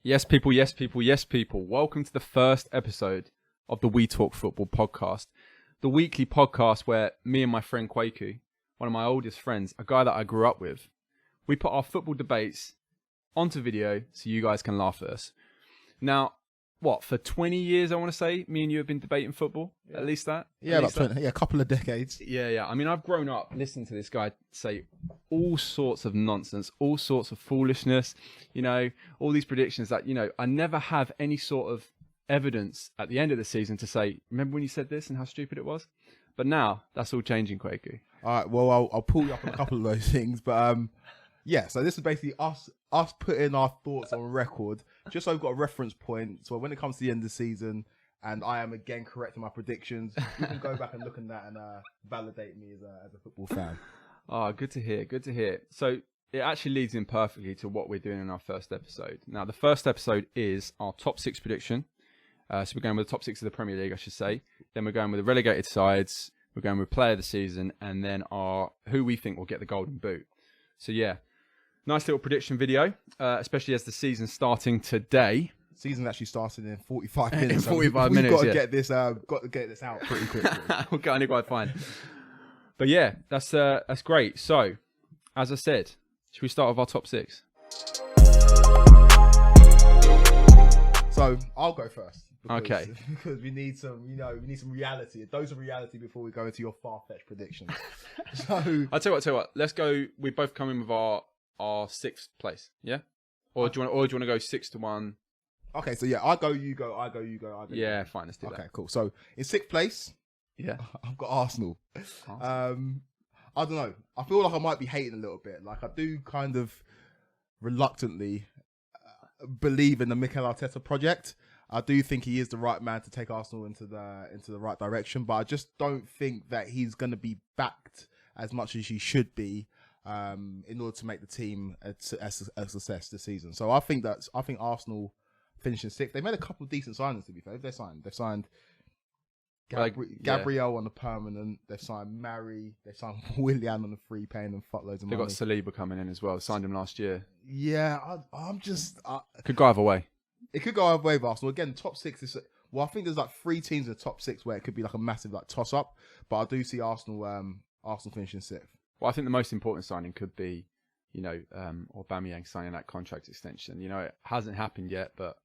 Yes, people, yes, people, yes, people. Welcome to the first episode of the We Talk Football podcast, the weekly podcast where me and my friend Kwaku, one of my oldest friends, a guy that I grew up with, we put our football debates onto video so you guys can laugh at us. Now, for 20 years, I want to say, me and you have been debating football? Yeah. At least that? Yeah, about 20, a couple of decades. Yeah. I mean, I've grown up listening to this guy say all sorts of nonsense, all sorts of foolishness, all these predictions that, I never have any sort of evidence at the end of the season to say, remember when you said this and how stupid it was? But now, that's all changing, Kwaku. All right, well, I'll pull you up on a couple of those things, but so this is basically us putting our thoughts on record, just so we've got a reference point. So when it comes to the end of the season, and I am again correcting my predictions, you can go back and look at that and validate me as a football fan. Oh, good to hear. So it actually leads in perfectly to what we're doing in our first episode. Now, the first episode is our top six prediction. So we're going with the top six of the Premier League, I should say. Then we're going with the relegated sides. We're going with player of the season, and then who we think will get the golden boot. So yeah. Nice little prediction video, especially as the season's starting today. Season's actually starting in 45 minutes. In 45 minutes, We've got to get this out pretty quickly. We're going to quite fine. But yeah, that's great. So, as I said, should we start with our top six? So I'll go first. Okay. Because we need some reality, a dose of reality before we go into your far-fetched predictions. So I'll tell you what. Let's go. We both come in with our sixth place, yeah? Or do you want to go 6-1? Okay, so yeah, I go, you go, I go, you go, I go. Yeah, fine, let's do that. Okay, cool. So in sixth place, yeah, I've got Arsenal. I don't know. I feel like I might be hating a little bit. Like I do kind of reluctantly believe in the Mikel Arteta project. I do think he is the right man to take Arsenal into the right direction, but I just don't think that he's going to be backed as much as he should be. In order to make the team a success this season. So I think Arsenal finishing sixth. They made a couple of decent signings, to be fair. They've signed Gabriel on the permanent. They've signed Mari. They've signed Willian on the free, paying them fuckloads of money. They've got Saliba coming in as well. Signed him last year. Yeah, I'm just... could go either way. It could go either way with Arsenal. Again, top six is... Well, I think there's like three teams in the top six where it could be like a massive like toss-up. But I do see Arsenal finishing sixth. Well, I think the most important signing could be, Aubameyang signing that contract extension. It hasn't happened yet, but...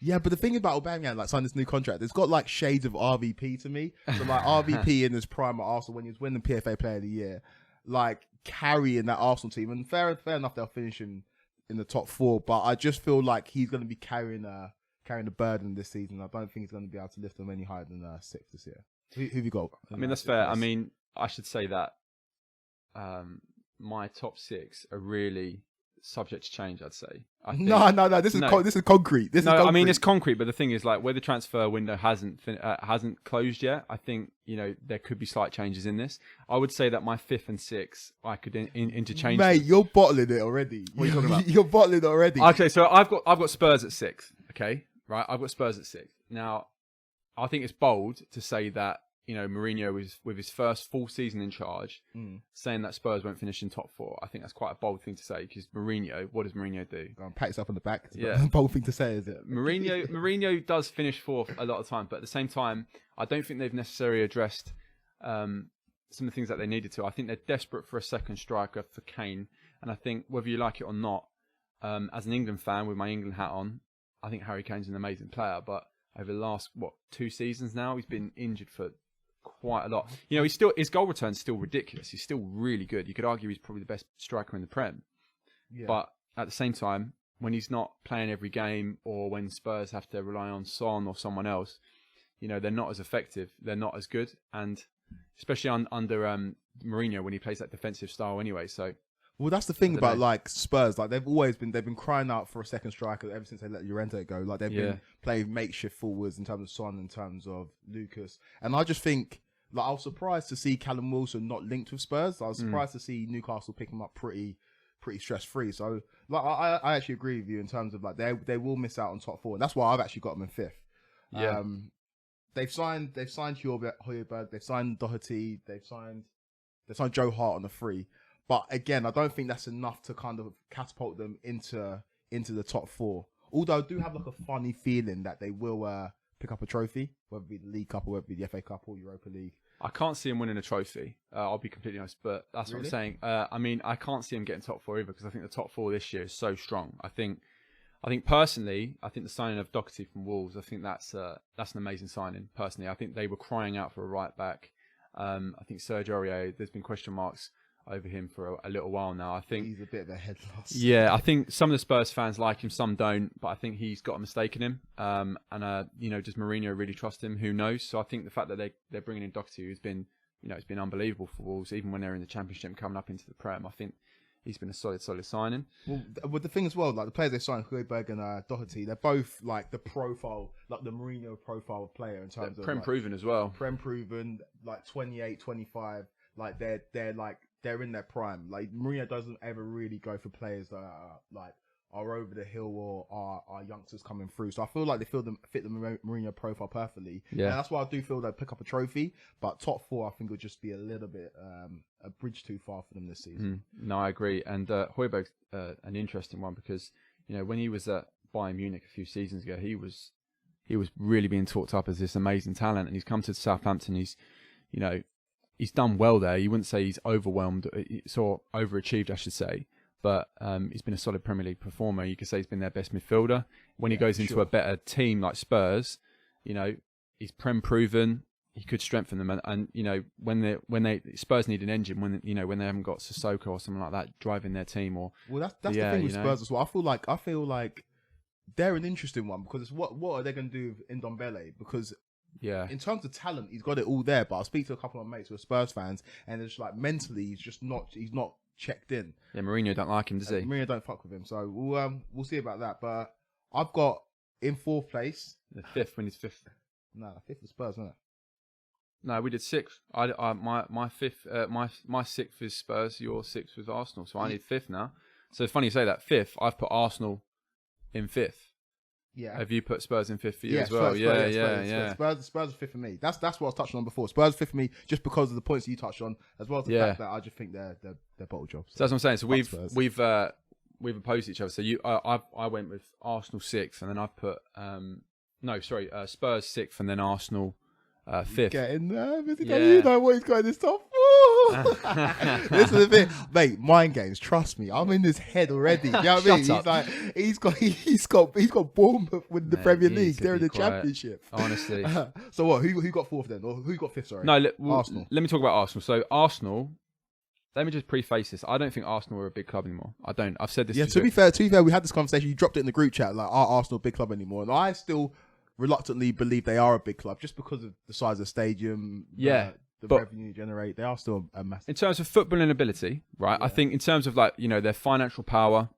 Yeah, but the thing about Aubameyang, like signing this new contract, it's got like shades of RVP to me. So like RVP in his prime at Arsenal when he was winning PFA Player of the Year, like carrying that Arsenal team. And fair enough, they'll finish in the top four, but I just feel like he's going to be carrying the burden this season. I don't think he's going to be able to lift them any higher than sixth this year. Who have you got? I mean, that's fair. I mean, I should say that my top six are really subject to change, I'd say. No. This is concrete. This is concrete. I mean, it's concrete, but the thing is, like, where the transfer window hasn't closed yet, I think there could be slight changes in this. I would say that my fifth and sixth I could interchange. Mate, them. You're bottling it already. What are you talking about? You're bottling it already. Okay, so I've got Spurs at sixth. Okay, right. I've got Spurs at sixth. Now, I think it's bold to say that. Mourinho was with his first full season in charge, saying that Spurs won't finish in top four. I think that's quite a bold thing to say because Mourinho, what does Mourinho do? Go and pat yourself on the back. It's yeah, not a bold thing to say, is it? Mourinho does finish fourth a lot of time, but at the same time, I don't think they've necessarily addressed some of the things that they needed to. I think they're desperate for a second striker for Kane, and I think whether you like it or not, as an England fan with my England hat on, I think Harry Kane's an amazing player, but over the last 2 seasons now, he's been injured for quite a lot. His goal return's still ridiculous. He's still really good. You could argue he's probably the best striker in the Prem. Yeah. But at the same time, when he's not playing every game or when Spurs have to rely on Son or someone else, they're not as effective. They're not as good. And especially under Mourinho when he plays that defensive style anyway. So, well, that's the thing about like Spurs. Like they've been crying out for a second striker ever since they let Llorente go. Like they've been playing makeshift forwards in terms of Son, in terms of Lucas, and I just think like I was surprised to see Callum Wilson not linked with Spurs. I was surprised to see Newcastle pick him up pretty stress free. So like I actually agree with you in terms of like they will miss out on top four, and that's why I've actually got them in fifth. Yeah. They've signed Højbjerg, they've signed Doherty, they've signed Joe Hart on the free. But again, I don't think that's enough to kind of catapult them into the top four. Although I do have like a funny feeling that they will pick up a trophy, whether it be the League Cup or whether it be the FA Cup or Europa League. I can't see him winning a trophy. I'll be completely honest, but that's what I'm saying. I mean, I can't see him getting top four either because I think the top four this year is so strong. I think personally, I think the signing of Doherty from Wolves, I think that's an amazing signing. Personally, I think they were crying out for a right back. I think Serge Aurier, there's been question marks over him for a little while now. I think he's a bit of a head loss. Yeah, I think some of the Spurs fans like him, some don't, but I think he's got a mistake in him. And does Mourinho really trust him? Who knows? So I think the fact that they're bringing in Doherty, who's been, it's been unbelievable for Wolves, even when they're in the Championship and coming up into the Prem. I think he's been a solid signing. Well, with the thing as well, like the players they signed, Højbjerg and Doherty, they're both like the profile, like the Mourinho profile player in terms of Prem proven as well. Prem proven, like 28, 25, like they're in their prime. Like Mourinho doesn't ever really go for players that are over the hill or are youngsters coming through. So I feel like they fit the Mourinho profile perfectly. Yeah, and that's why I do feel they'll pick up a trophy. But top four, I think, would just be a little bit a bridge too far for them this season. No, I agree. And Højbjerg's an interesting one because when he was at Bayern Munich a few seasons ago, he was really being talked up as this amazing talent, and he's come to Southampton. He's done well there. You wouldn't say he's overwhelmed, or overachieved, I should say. But he's been a solid Premier League performer. You could say he's been their best midfielder. When he goes into a better team like Spurs, he's Prem proven. He could strengthen them. And when Spurs need an engine, when they haven't got Sissoko or something like that driving their team, or that's the thing with Spurs as well. I feel like they're an interesting one because it's what are they going to do with Ndombele? Because in terms of talent, he's got it all there. But I speak to a couple of mates who are Spurs fans, and it's like mentally, he's not checked in. Yeah, Mourinho don't like him, does he? Mourinho don't fuck with him, so we'll see about that. But I've got in fourth place the fifth when he's fifth. No, fifth is Spurs, isn't it? No, we did sixth. My fifth, my sixth is Spurs. Your sixth was Arsenal, so I need fifth now. So it's funny you say that. Fifth, I've put Arsenal in fifth. Yeah. Have you put Spurs in fifth for you as well? Yeah. Spurs are fifth for me. That's what I was touching on before. Spurs fifth for me just because of the points you touched on, as well as the fact that I just think they're bottle jobs. So that's what I'm saying. So we've opposed each other. So I went with Arsenal sixth, and then I've put Spurs sixth, and then Arsenal fifth. Getting nervous. You know what he's got in this top. This is the thing, mate. Mind games. Trust me, I'm in his head already. You know what I mean? He's like, he's got Bournemouth with the Premier League. They're in the Championship. Honestly. So what? Who got fourth then, or who got fifth? Sorry. No, Arsenal. Let me talk about Arsenal. So Arsenal. Let me just preface this. I don't think Arsenal are a big club anymore. I don't. I've said this. Yeah. To be fair, we had this conversation. You dropped it in the group chat. Like, are Arsenal a big club anymore? And I still reluctantly believe they are a big club just because of the size of the stadium. The revenue you generate, they are still a massive. In terms of footballing ability, right? Yeah. I think in terms of their financial power,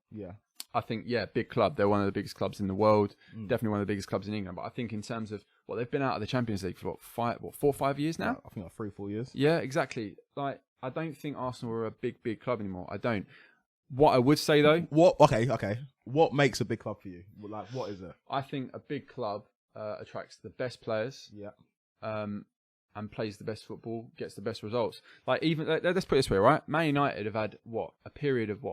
I think big club. They're one of the biggest clubs in the world. Definitely one of the biggest clubs in England. But I think in terms of they've been out of the Champions League for 4 or 5 years now. I think 3-4 years. Yeah, exactly. Like I don't think Arsenal are a big club anymore. I don't. What I would say though, Okay. What makes a big club for you? Like, what is it? I think a big club attracts the best players. Yeah. And plays the best football, gets the best results. Like even let's put it this way, right? Man United have had a period of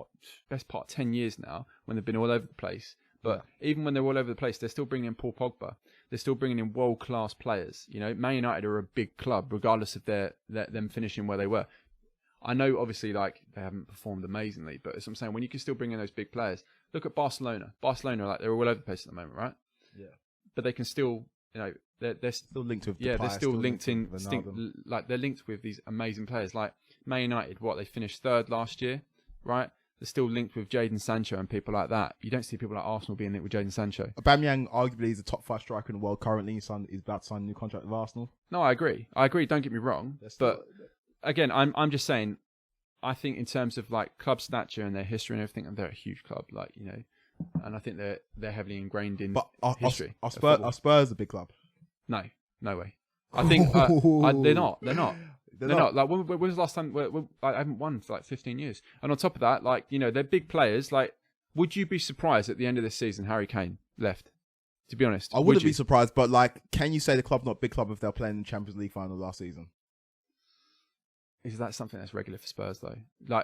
best part 10 years now when they've been all over the place. But even when they're all over the place, they're still bringing in Paul Pogba. They're still bringing in world class players. Man United are a big club, regardless of them finishing where they were. I know, obviously, they haven't performed amazingly, but as I'm saying, when you can still bring in those big players, look at Barcelona. Barcelona, they're all over the place at the moment, right? Yeah. But they can still, they're still linked with they're still linked in they're linked with these amazing players like Man United. They finished third last year, right? They're still linked with Jadon Sancho and people like that. You don't see people like Arsenal being linked with Jadon Sancho. Aubameyang arguably is the top 5 striker in the world currently. He's about to sign a new contract with Arsenal. No, I agree. Don't get me wrong, but again, I'm just saying. I think in terms of club stature and their history and everything, they're a huge club. And I think they're heavily ingrained in history. Are Spurs a big club? No way. I think they're not. They're not. Like when was the last time? I haven't won for 15 years. And on top of that, they're big players. Would you be surprised at the end of this season Harry Kane left? To be honest, I wouldn't be surprised. But can you say the club not a big club if they're playing in the Champions League final last season? Is that something that's regular for Spurs though?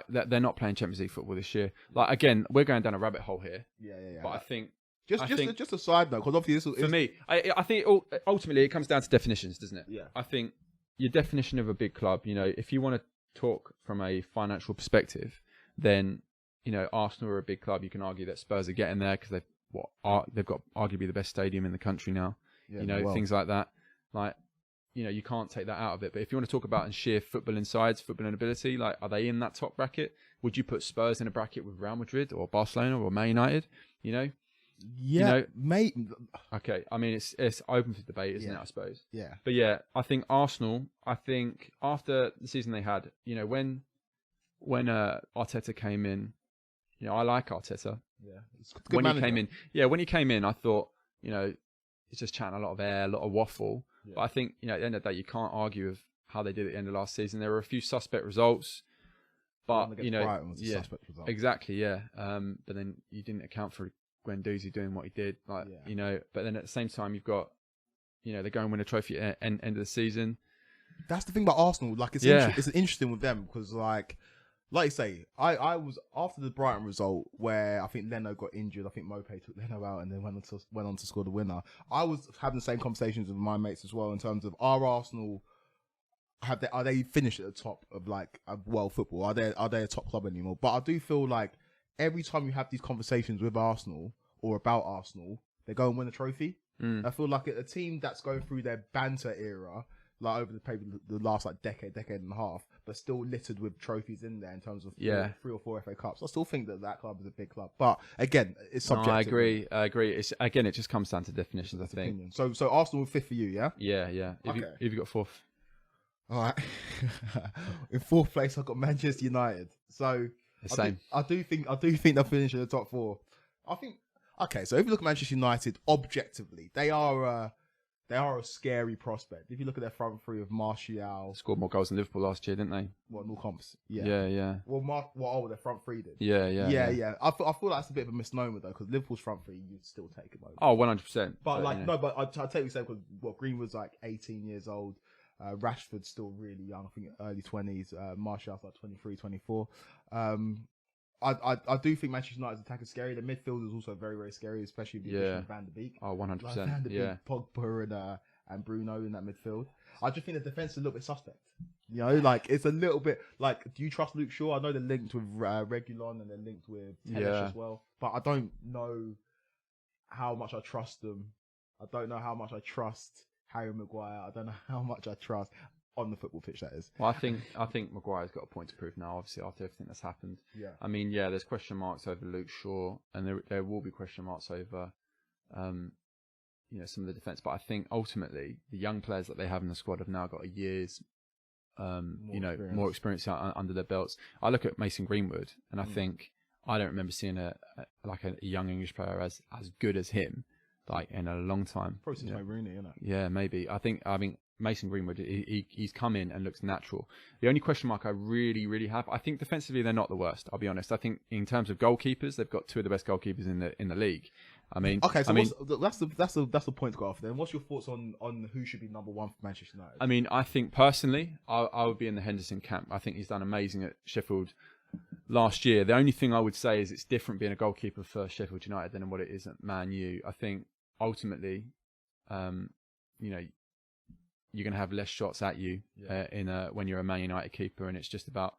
They're not playing Champions League football this year. Again, we're going down a rabbit hole here. Yeah. But I think Just a side note, because obviously for me, I think ultimately it comes down to definitions, doesn't it? Yeah. I think your definition of a big club, if you want to talk from a financial perspective, then, Arsenal are a big club. You can argue that Spurs are getting there because they've got arguably the best stadium in the country now. Yeah, things like that. Like, you can't take that out of it. But if you want to talk about sheer football insides, footballing ability, like, are they in that top bracket? Would you put Spurs in a bracket with Real Madrid or Barcelona or Man United? Yeah, mate. Okay, I mean, it's open for debate, isn't it, I suppose? Yeah. But yeah, I think Arsenal, after the season they had, when Arteta came in, I like Arteta. Yeah. It's a good manager. When he came in, I thought, he's just chatting a lot of air, a lot of waffle. Yeah. But I think, at the end of the day, you can't argue with how they did at the end of last season. There were a few suspect results. But, Brighton was a suspect result. Exactly, yeah. But then you didn't account for Guendouzi doing what he did, but then at the same time you've got, they go and win a trophy at end of the season. That's the thing about Arsenal. Like, it's interesting with them because, like you say, I was after the Brighton result where I think Leno got injured. I think Mopé took Leno out and then went on to score the winner. I was having the same conversations with my mates as well in terms of Arsenal. Are they finished at the top of world football? Are they a top club anymore? But I do feel like every time you have these conversations with Arsenal or about Arsenal, they go and win a trophy. I feel like a team that's going through their banter era, like over the last decade and a half, but still littered with trophies in there in terms of 3 or 4 FA Cups. I still think that club is a big club. But again, it's subjective. No, I agree. It just comes down to definitions, I think. Opinion. So Arsenal 5th for you, yeah? Yeah. Have you got 4th? All right. In 4th place, I've got Manchester United. So same. I do think they'll finish in the top 4. I think. Okay, so if you look at Manchester United objectively, they are a scary prospect. If you look at their front three of Martial, scored more goals than Liverpool last year, didn't they? What, no comps? Yeah. Well, their front three did. Yeah. I feel like that's a bit of a misnomer though, because Liverpool's front three, you'd still take them over. Oh, 100%. But I tell you the same because Greenwood's 18 years old. Rashford's still really young. I think early 20s. Martial's 23, 24. I do think Manchester United's attack is scary. The midfield is also very, very scary, especially with the addition of Van der Beek. Oh, 100%. Van der Beek, Pogba and Bruno in that midfield. I just think the defense is a little bit suspect. It's a little bit do you trust Luke Shaw? I know they're linked with Reguilon and they're linked with Telles as well, but I don't know how much I trust them. I don't know how much I trust Harry Maguire. I don't know how much I trust on the football pitch, that is. Well, I think Maguire's got a point to prove now, obviously, after everything that's happened. Yeah. I mean, there's question marks over Luke Shaw, and there will be question marks over, some of the defence. But I think ultimately, the young players that they have in the squad have now got a year's, more experience under their belts. I look at Mason Greenwood, and I think I don't remember seeing a young English player as good as him, in a long time. Probably since Rooney, isn't it? Yeah, maybe. I think Mason Greenwood, he's come in and looks natural. The only question mark I really, really have, I think defensively they're not the worst. I'll be honest. I think in terms of goalkeepers, they've got 2 of the best goalkeepers in the league. I mean, okay, so that's the point to go off. Then, what's your thoughts on who should be number 1 for Manchester United? I mean, I think personally, I would be in the Henderson camp. I think he's done amazing at Sheffield last year. The only thing I would say is it's different being a goalkeeper for Sheffield United than what it is at Man U. I think ultimately, you're going to have less shots at you when you're a Man United keeper, and it's just about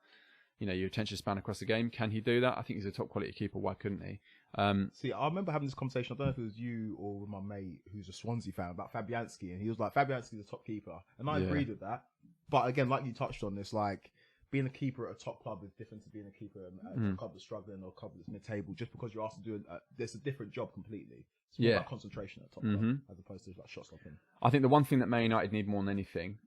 your attention span across the game. Can he do that? I think he's a top quality keeper. Why couldn't he? See, I remember having this conversation. I don't know if it was you or with my mate who's a Swansea fan about Fabianski, and he was like, Fabianski's a top keeper, and I agreed with that. But again, like you touched on, it's like being a keeper at a top club is different to being a keeper at a club that's struggling or a club that's mid-table. Just because you're asked to do there's a different job completely. It's more about concentration at top club as opposed to shot stopping. I think the one thing that Man United need more than anything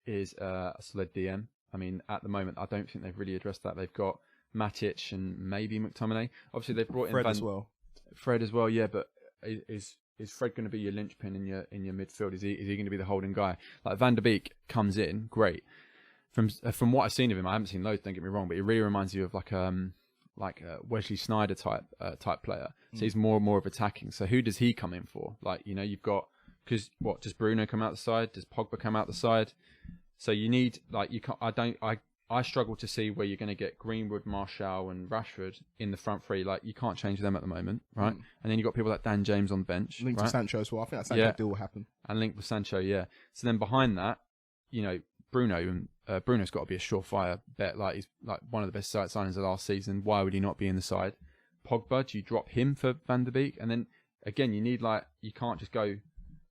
is a solid DM. I mean, at the moment, I don't think they've really addressed that. They've got Matic and maybe McTominay. Obviously, they've brought Fred in as well. Fred as well, yeah. But is Fred going to be your linchpin in your midfield? Is he going to be the holding guy? Like Van der Beek comes in, great. From what I've seen of him, I haven't seen loads. Don't get me wrong, but he really reminds you of like a Wesley Sneijder type player. So he's more of attacking. So who does he come in for? You've got does Bruno come out the side? Does Pogba come out the side? So you need I I struggle to see where you're going to get Greenwood, Martial, and Rashford in the front three. Like, you can't change them at the moment, right? And then you've got people like Dan James on the bench. Linked right? to Sancho as well. I think that Sancho deal will happen. And linked with Sancho, yeah. So then behind that, you know, Bruno's got to be a surefire bet. Like, he's like one of the best signings of last season. Why would he not be in the side? Pogba, do you drop him for Van der Beek? And then again, you can't just go.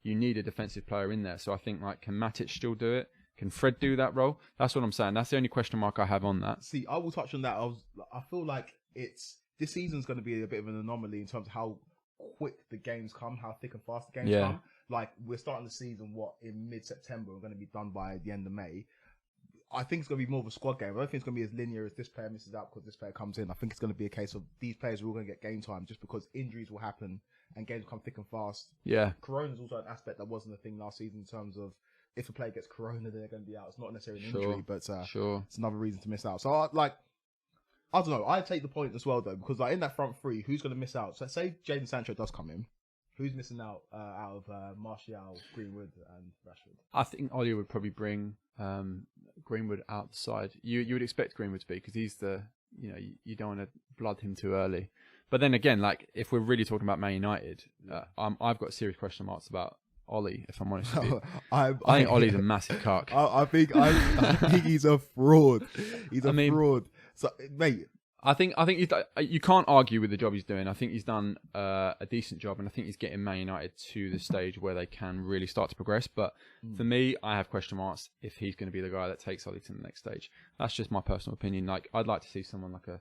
You need a defensive player in there. So I think, like, can Matic still do it? Can Fred do that role? That's what I'm saying. That's the only question mark I have on that. See, I will touch on that. I feel like this season's going to be a bit of an anomaly in terms of how quick the games come, how thick and fast the games come. Like, we're starting the season in mid-September. We're going to be done by the end of May. I think it's going to be more of a squad game. I don't think it's going to be as linear as this player misses out because this player comes in. I think it's going to be a case of these players are all going to get game time just because injuries will happen and games come thick and fast. Yeah. Corona's also an aspect that wasn't a thing last season in terms of if a player gets corona, they're going to be out. It's not necessarily an injury, but it's another reason to miss out. So, I don't know. I take the point as well, though, because like in that front three, who's going to miss out? So, say Jadon Sancho does come in. Who's missing out of Martial, Greenwood, and Rashford? I think Ollie would probably bring Greenwood outside. You would expect Greenwood to be, because he's you don't want to blood him too early. But then again, like, if we're really talking about Man United, I've got serious question marks about Ollie, if I'm honest with you. I think Ollie's a massive cuck. I think he's a fraud. He's a fraud. So, mate, I think you can't argue with the job he's doing. I think he's done a decent job, and I think he's getting Man United to the stage where they can really start to progress. But for me, I have question marks if he's going to be the guy that takes Ollie to the next stage. That's just my personal opinion. Like, I'd like to see someone like a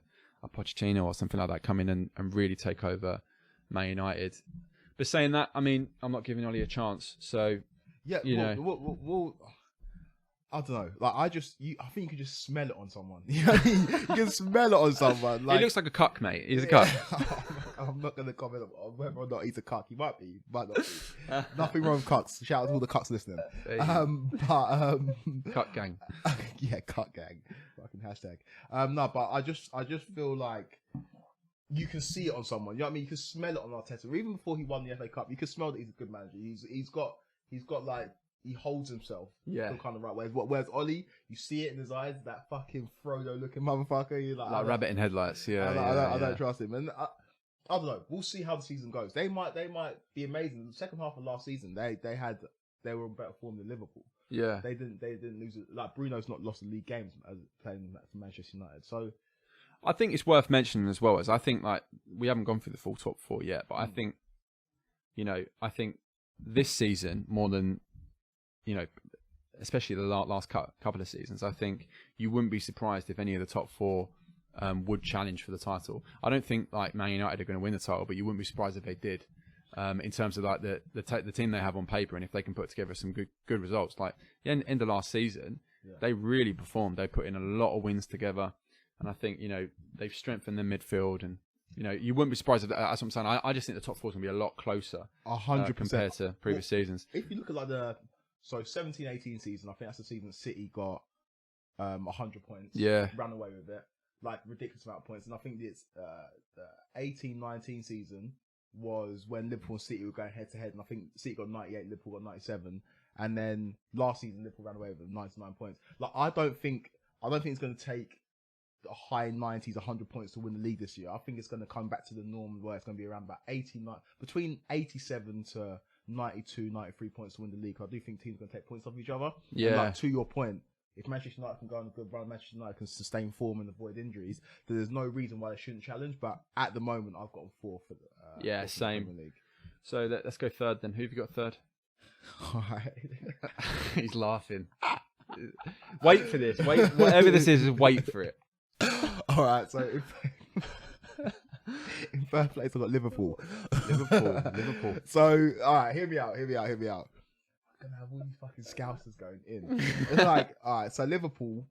Pochettino or something like that come in and really take over Man United. But saying that, I mean, I'm not giving Ollie a chance. So, yeah, well, I don't know. Like, I think you can just smell it on someone. You can smell it on someone. Like, he looks like a cuck, mate. He's a cuck. I'm not going to comment on whether or not he's a cuck. He might be, might not be. Nothing wrong with cucks. Shout out to all the cucks listening. Cuck gang. Yeah, cuck gang. Fucking hashtag. No, but I just feel like you can see it on someone. You know what I mean? You can smell it on Arteta. Even before he won the FA Cup, you can smell that he's a good manager. He's got like, he holds himself the kind of right way. Whereas Ollie, you see it in his eyes, that fucking Frodo looking motherfucker. You're like rabbit in headlights. Yeah, I don't trust him. And I don't know. We'll see how the season goes. They might be amazing. The second half of last season, they were in better form than Liverpool. Yeah, they didn't lose it. Like, Bruno's not lost the league games as playing for Manchester United. So I think it's worth mentioning as well, as I think, like, we haven't gone through the full top four yet, but I think, I think this season more than, especially the last couple of seasons, I think you wouldn't be surprised if any of the top four would challenge for the title. I don't think, like, Man United are going to win the title, but you wouldn't be surprised if they did. In terms of, like, the team they have on paper, and if they can put together some good results. Like, the end of last season, they really performed. They put in a lot of wins together, and I think they've strengthened their midfield, and you wouldn't be surprised if that's what I'm saying. I just think the top four is going to be a lot closer, 100% compared to previous seasons. If you look at, like, the 17-18 season, I think that's the season City got 100 points. Yeah, ran away with it, like, ridiculous amount of points. And I think it's the 18-19 season was when Liverpool and City were going head to head, and I think City got 98, Liverpool got 97, and then last season Liverpool ran away with 99 points. Like, I don't think it's going to take the high 90s, 100 points to win the league this year. I think it's going to come back to the norm where it's going to be around about 89, between 87 to 92, 93 points to win the league. I do think teams are going to take points off each other. Yeah. And, like, to your point, if Manchester United can go on a good run, Manchester United can sustain form and avoid injuries, then there's no reason why they shouldn't challenge. But at the moment, I've got 4 for the same. Premier League. So let's go third then. Who have you got third? All right. He's laughing. Wait for this. Wait, whatever this is, wait for it. All right. So in third place, I've got Liverpool. Liverpool. So, all right, hear me out. I'm gonna have all these fucking scousers going in. It's like, all right, so Liverpool,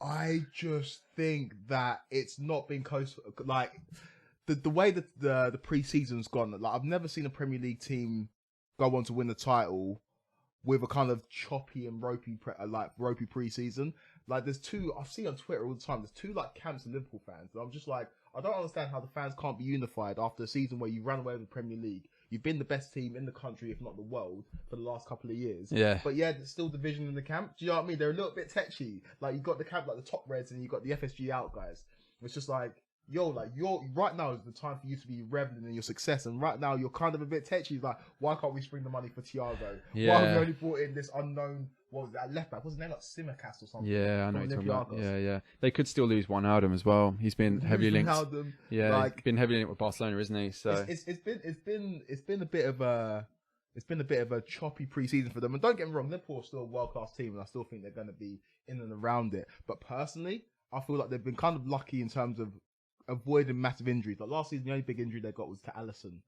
I just think that it's not been close. Like, the way that the pre-season's gone, like, I've never seen a Premier League team go on to win the title with a kind of choppy and ropey pre-season. Like, there's two, I see on Twitter all the time, there's two, like, camps of Liverpool fans. And I'm just like, I don't understand how the fans can't be unified after a season where you ran away with the Premier League. You've been the best team in the country, if not the world, for the last couple of years. Yeah. But yeah, there's still division in the camp. Do you know what I mean? They're a little bit tetchy. Like, you've got the camp like the top Reds and you've got the FSG out guys. It's just like, yo, like, right now is the time for you to be reveling in your success. And right now, you're kind of a bit tetchy. Like, why can't we spring the money for Thiago? Yeah. Why have we only brought in this unknown, what was that, left back? Wasn't there like Simicast or something? Yeah, I know. From You're talking about. Olympiacos? Yeah. They could still lose Wijnaldum as well. He's been heavily linked. Wijnaldum, Yeah, like, been heavily linked with Barcelona, isn't he? So it's been a bit of a choppy pre-season for them. And don't get me wrong, Liverpool are still a world-class team, and I still think they're going to be in and around it. But personally, I feel like they've been kind of lucky in terms of avoiding massive injuries. Like last season, the only big injury they got was to Alisson,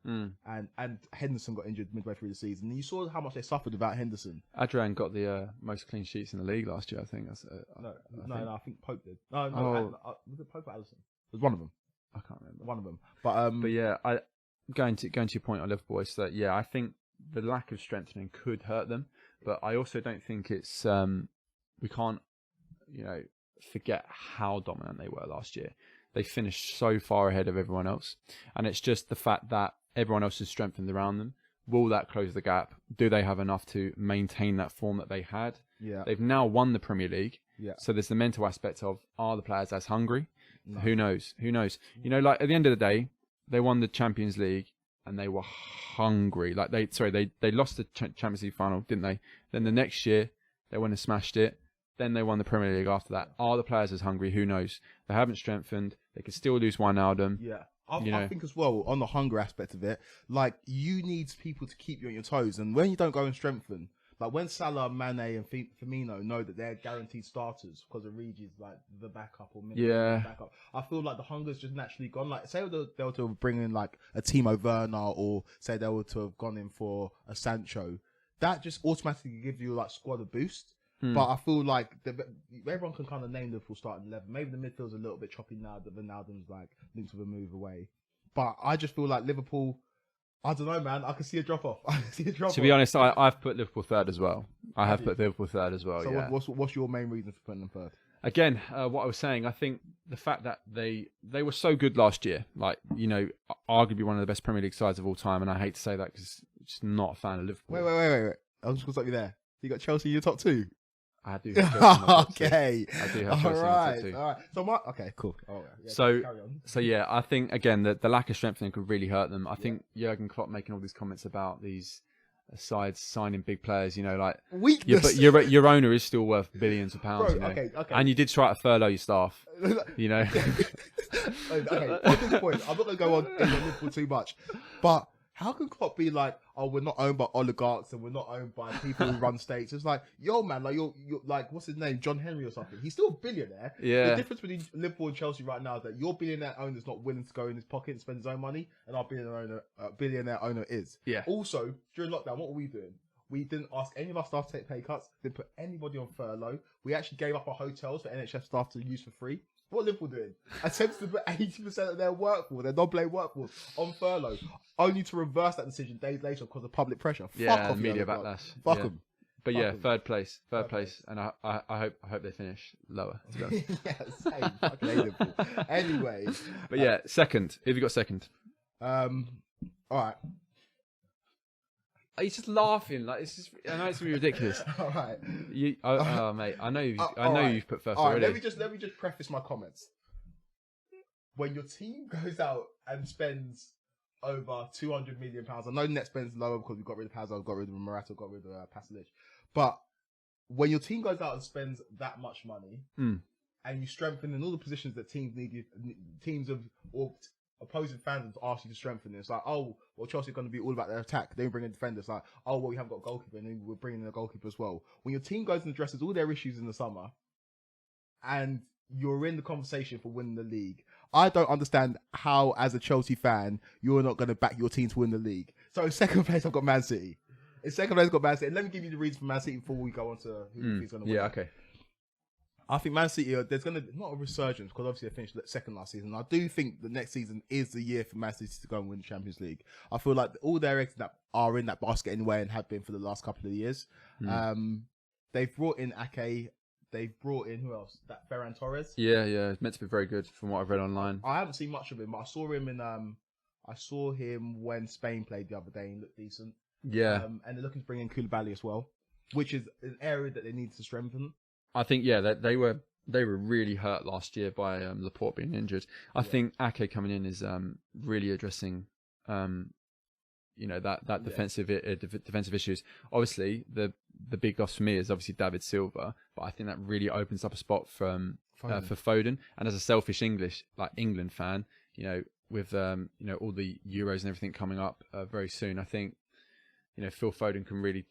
and Henderson got injured midway through the season. And you saw how much they suffered without Henderson. Adrian got the most clean sheets in the league last year. I think that's. I think Pope did. No, was it Pope or Alisson? It was one of them. I can't remember. One of them. But yeah, going to your point on Liverpool is that I think the lack of strengthening could hurt them, but I also don't think it's we can't forget how dominant they were last year. They finished so far ahead of everyone else, and it's just the fact that everyone else is strengthened around them. Will that close the gap? Do they have enough to maintain that form that they had? Yeah. They've now won the Premier League. Yeah. So there's the mental aspect of, are the players as hungry? No. Who knows? Like at the end of the day, they won the Champions League and they were hungry. Like they lost the Champions League final, didn't they? Then the next year they went and smashed it. Then they won the Premier League after that. Are the players as hungry? Who knows? They haven't strengthened. They could still lose Wijnaldum. Yeah. I think as well, on the hunger aspect of it, like, you need people to keep you on your toes. And when you don't go and strengthen, like when Salah, Mane and Firmino know that they're guaranteed starters because Origi's like the backup or backup, I feel like the hunger's just naturally gone. Like, say they were to bring in like a Timo Werner, or say they were to have gone in for a Sancho, that just automatically gives you like squad a boost. But I feel like everyone can kind of name Liverpool starting 11. Maybe the midfield's a little bit choppy now that Wijnaldum's like linked with a move away. But I just feel like Liverpool, I don't know, man. I can see a drop off. To be honest, I've put Liverpool third as well. I have put Liverpool third as well. So yeah. What's your main reason for putting them third? Again, what I was saying, I think the fact that they were so good last year, like, arguably one of the best Premier League sides of all time, and I hate to say that because I'm just not a fan of Liverpool. Wait. I'm just going to stop you there. You got Chelsea in your top two? I do. Have okay. I do have Chelsea in my top two. All right. Okay, cool. Oh, yeah, so yeah, I think again that the lack of strengthening could really hurt them. I think Jurgen Klopp making all these comments about these sides signing big players, like weakness. But your owner is still worth billions of pounds, Bro, okay. And you did try to furlough your staff, Okay, at this point, I'm not going to go on in Liverpool too much, but how can Klopp be like, oh, we're not owned by oligarchs and we're not owned by people who run states? It's like, yo, man, like you're like, what's his name, John Henry or something? He's still a billionaire. Yeah. The difference between Liverpool and Chelsea right now is that your billionaire owner's not willing to go in his pocket and spend his own money, and our billionaire owner is. Yeah. Also, during lockdown, what were we doing? We didn't ask any of our staff to take pay cuts. Didn't put anybody on furlough. We actually gave up our hotels for NHS staff to use for free. What Liverpool doing? Attempts to put 80% of their workforce, their non-playing workforce, on furlough, only to reverse that decision days later because of public pressure. Yeah, Fuck off, media backlash. Fuck them. But yeah, third place, and I hope they finish lower. To be honest. Yeah, same. Fucking hate Liverpool. Anyway, but yeah, second. Who have you got second? All right. Are you just laughing? Like, it's just, I know it's gonna be ridiculous. All right. Mate, I know you've put first already. Let me just preface my comments. When your team goes out and spends over £200 million, I know net spends lower because we got rid of Hazard, got rid of Morata, got rid of Pasalic. But when your team goes out and spends that much money, and you strengthen in all the positions that teams need, or opposing fans ask you to strengthen it. It's like, oh, well, Chelsea are going to be all about their attack. They bring in defenders. Like, oh, well, we haven't got a goalkeeper, and then we're bringing in a goalkeeper as well. When your team goes and addresses all their issues in the summer, and you're in the conversation for winning the league, I don't understand how, as a Chelsea fan, you're not going to back your team to win the league. So in second place, I've got Man City. In second place, I've got Man City. And let me give you the reason for Man City before we go on to who he's going to win. Yeah, okay. I think Man City, there's going to be not a resurgence because obviously they finished second last season. I do think the next season is the year for Man City to go and win the Champions League. I feel like all their eggs that are in that basket anyway and have been for the last couple of years. They've brought in Ake. They've brought in, who else? That Ferran Torres. Yeah. It's meant to be very good from what I've read online. I haven't seen much of him, but I saw him in I saw him when Spain played the other day and looked decent. Yeah. And they're looking to bring in Koulibaly as well, which is an area that they need to strengthen. I think, they were really hurt last year by Laporte being injured. I think Ake coming in is really addressing that defensive issues. Obviously, the big loss for me is obviously David Silva, but I think that really opens up a spot for Foden. And as a selfish England fan, with all the Euros and everything coming up very soon, I think Phil Foden can really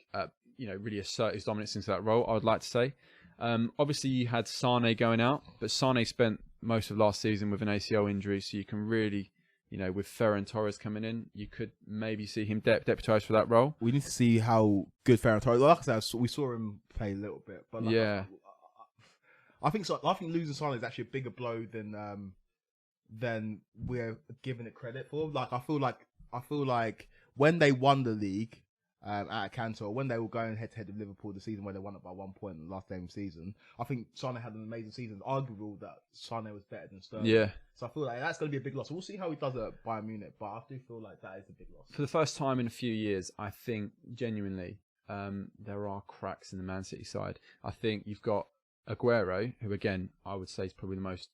really assert his dominance into that role. I would like to say. Obviously, you had Sane going out, but Sane spent most of last season with an ACL injury, so you can really, with Ferran Torres coming in, you could maybe see him deputised for that role. We need to see how good Ferran Torres. Like I said, we saw him play a little bit, but I think so. I think losing Sane is actually a bigger blow than we're giving it credit for. Like I feel like when they won the league. At Cantor, when they were going head-to-head with Liverpool the season where they won it by 1 point in the last game of the season, I think Sane had an amazing season. It's arguable that Sane was better than Sterling. Yeah. So I feel like that's going to be a big loss. We'll see how he does at Bayern Munich, but I do feel like that is a big loss. For the first time in a few years, I think genuinely there are cracks in the Man City side. I think you've got Aguero, who again I would say is probably the most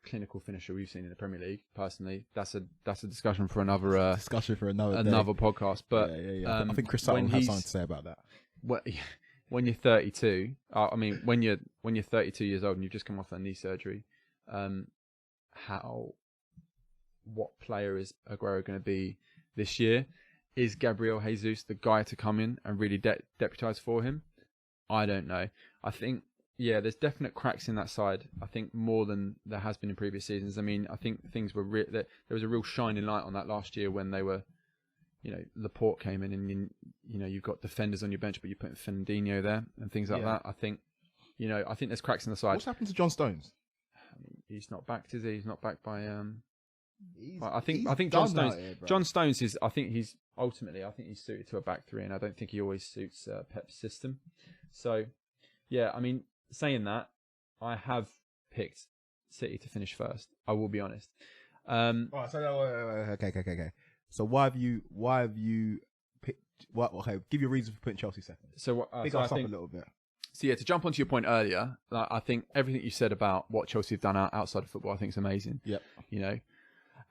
clinical finisher we've seen in the Premier League. Personally, that's a discussion for another podcast. But I think Chris Sutton has something to say about that. When you're 32, when you're 32 years old and you've just come off that knee surgery, what player is Aguero going to be this year? Is Gabriel Jesus the guy to come in and really deputise for him? I don't know. I think. Yeah, there's definite cracks in that side. I think more than there has been in previous seasons. I think things were there was a real shining light on that last year when they were, Laporte came in and you've got defenders on your bench, but you're putting Fernandinho there and things like that. I think, I think there's cracks in the side. What's happened to John Stones? He's not backed, is he? He's not backed by. I think John Stones. John Stones is. I think he's suited to a back three, and I don't think he always suits Pep's system. So, yeah, saying that, I have picked City to finish first. I will be honest. Right, so okay. So why have you picked? Okay, give your reason for putting Chelsea second. So I think a little bit. So yeah, to jump onto your point earlier, I think everything you said about what Chelsea have done outside of football, I think is amazing. Yep.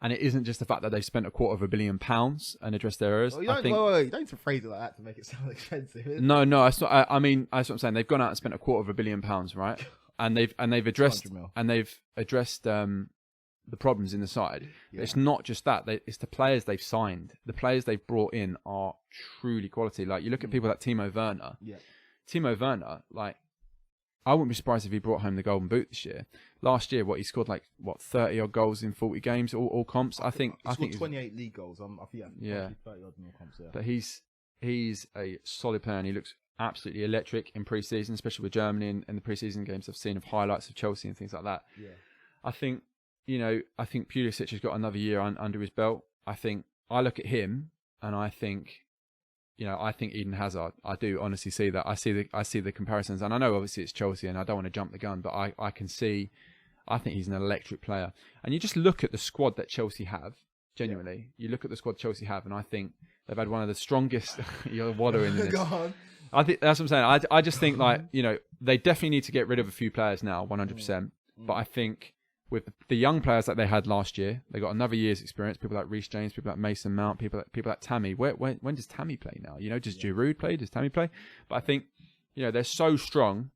And it isn't just the fact that they've spent £250 million and addressed their errors. Well, you don't need to phrase it like that to make it sound expensive. No, that's what I'm saying. They've gone out and spent £250 million, right? And they've addressed the problems in the side. Yeah. It's not just that; it's the players they've signed. The players they've brought in are truly quality. Like you look at people like Timo Werner. Yeah. Timo Werner, I wouldn't be surprised if he brought home the Golden Boot this year. Last year, he scored 30 odd goals in 40 games, all comps. I think he scored 28 league goals. 30 odd more comps. Yeah. But he's a solid player, and he looks absolutely electric in pre-season, especially with Germany and the pre-season games I've seen of highlights of Chelsea and things like that. Yeah. I think Pulisic has got another year under his belt. I look at him and I think Eden Hazard. I do honestly see that. I see the comparisons, and I know obviously it's Chelsea, and I don't want to jump the gun, but I can see. I think he's an electric player, and you just look at the squad that Chelsea have. Genuinely, you look at the squad Chelsea have, and I think they've had one of the strongest. You're watering this. Go on. I think that's what I'm saying. I just think they definitely need to get rid of a few players now, 100%. But I think with the young players that they had last year, they got another year's experience. People like Reece James, people like Mason Mount, people like Tammy. When does Tammy play now? Does Giroud play? Does Tammy play? But I think they're so strong.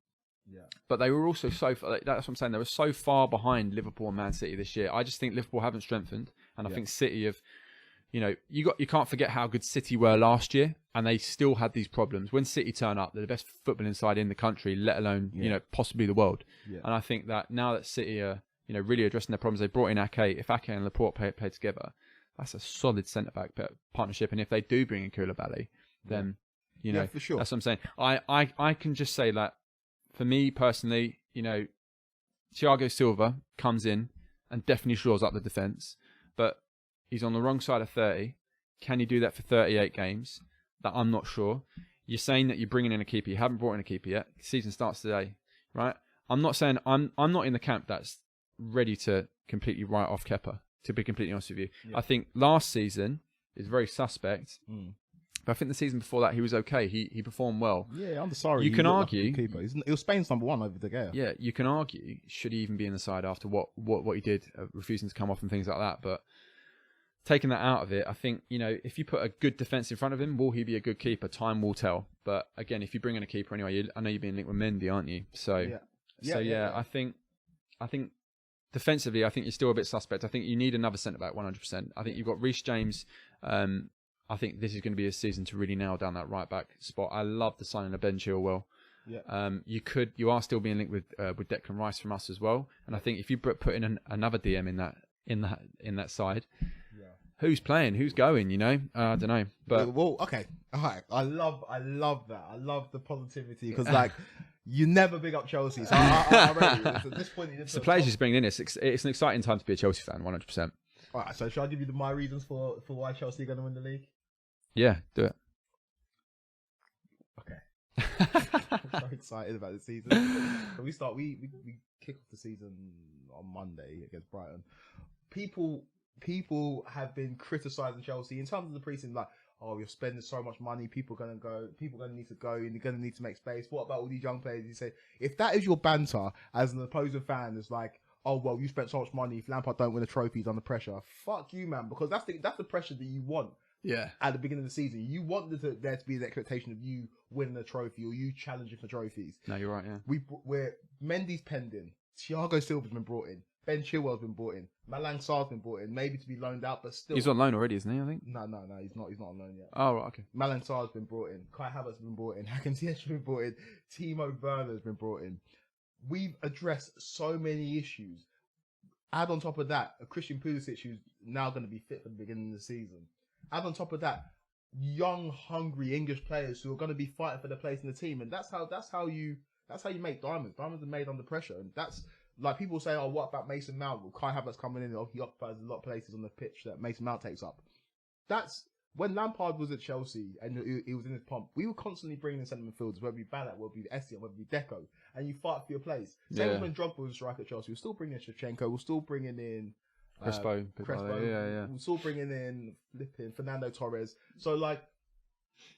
Yeah. But they were also that's what I'm saying. They were so far behind Liverpool and Man City this year. I just think Liverpool haven't strengthened, and I think City have. You can't forget how good City were last year, and they still had these problems. When City turn up, they're the best footballing side in the country, let alone possibly the world. Yeah. And I think that now that City are really addressing their problems, they brought in Ake. If Ake and Laporte play together, that's a solid centre back partnership. And if they do bring in Koulibaly, then for sure. That's what I'm saying. I can just say that for me personally, Thiago Silva comes in and definitely shores up the defence, but he's on the wrong side of 30. Can he do that for 38 games? That I'm not sure. You're saying that you're bringing in a keeper. You haven't brought in a keeper yet. Season starts today, right? I'm not saying I'm not in the camp that's ready to completely write off Kepa To be completely honest with you, Yeah. I think last season is very suspect. But I think the season before that he was okay. He performed well. Yeah, I'm sorry. You can argue. Keeper. He was Spain's number one over De Gea. Yeah, you can argue should he even be in the side after what he did, refusing to come off and things like that. But taking that out of it, I think, if you put a good defence in front of him, will he be a good keeper? Time will tell. But again, if you bring in a keeper anyway, I know you're being linked with Mendy, aren't you? So yeah. I think defensively, I think you're still a bit suspect. I think you need another centre back 100%. I think you've got Reece James. I think this is going to be a season to really nail down that right back spot. I love the signing of Ben Chilwell. Yeah. You are still being linked with Declan Rice from us as well. And I think if you put in another DM in that side, who's playing, who's going? I don't know. But well, okay, all right. I love that. I love the positivity because you never big up Chelsea. So I really, at this point, it's the players you're bringing in. It's an exciting time to be a Chelsea fan, 100%. All right. So should I give you my reasons for why Chelsea are going to win the league? Yeah, do it. Okay. I'm so excited about the season. So we kick off the season on Monday against Brighton. People have been criticising Chelsea in terms of the preseason, like, oh, you're spending so much money, people are going to need to go, and you're going to need to make space. What about all these young players? You say, if that is your banter as an opposing fan, it's like, oh, well, you spent so much money, if Lampard don't win a trophy, he's under pressure. Fuck you, man, because that's the pressure that you want. Yeah. At the beginning of the season, you want there to be the expectation of you winning a trophy or you challenging for trophies. No, you're right. Yeah. We're Mendy's pending. Thiago Silva's been brought in. Ben Chilwell's been brought in. Malang Sarr's been brought in. Maybe to be loaned out, but still. He's on loan already, isn't he? I think. No, he's not. He's not on loan yet. Oh, right, okay. Malang Sarr's been brought in. Kai Havertz's been brought in. Hakim Ziyech's been brought in. Timo Werner's been brought in. We've addressed so many issues. Add on top of that, a Christian Pulisic who's now going to be fit for the beginning of the season. Add on top of that, young, hungry English players who are going to be fighting for their place in the team, and that's how you make diamonds. Diamonds are made under pressure, and that's like people say, oh, what about Mason Mount? Well, Kai Havertz coming in, he occupies a lot of places on the pitch that Mason Mount takes up. That's when Lampard was at Chelsea and he was in his pomp. We were constantly bringing in centre midfielders, whether it be Ballack, whether it be Essien, whether it be Deco, and you fight for your place. Same as when Drogba was a striker at Chelsea. We're still bringing in Shevchenko. We're still bringing in Crespo. Yeah. We're still bringing in Fernando Torres. So like,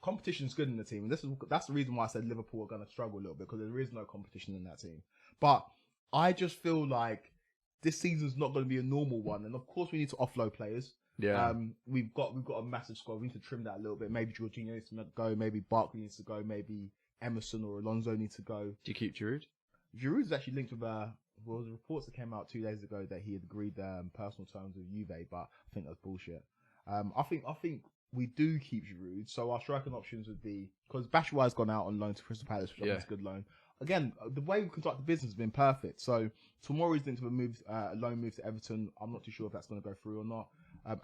competition's good in the team, and that's the reason why I said Liverpool are going to struggle a little bit, because there is no competition in that team. But I just feel like this season's not going to be a normal one, and of course we need to offload players. Yeah. We've got a massive squad. We need to trim that a little bit. Maybe Jorginho needs to go. Maybe Barkley needs to go. Maybe Emerson or Alonso needs to go. Do you keep Giroud? Giroud's actually linked with the reports that came out 2 days ago that he had agreed personal terms with Juve, but I think that's bullshit. I think we do keep Giroud, so our striking options would be, because Batshuayi's gone out on loan to Crystal Palace, which I think is a good loan. Again, the way we conduct the business has been perfect. So Tomori's linked to a loan move to Everton. I'm not too sure if that's going to go through or not.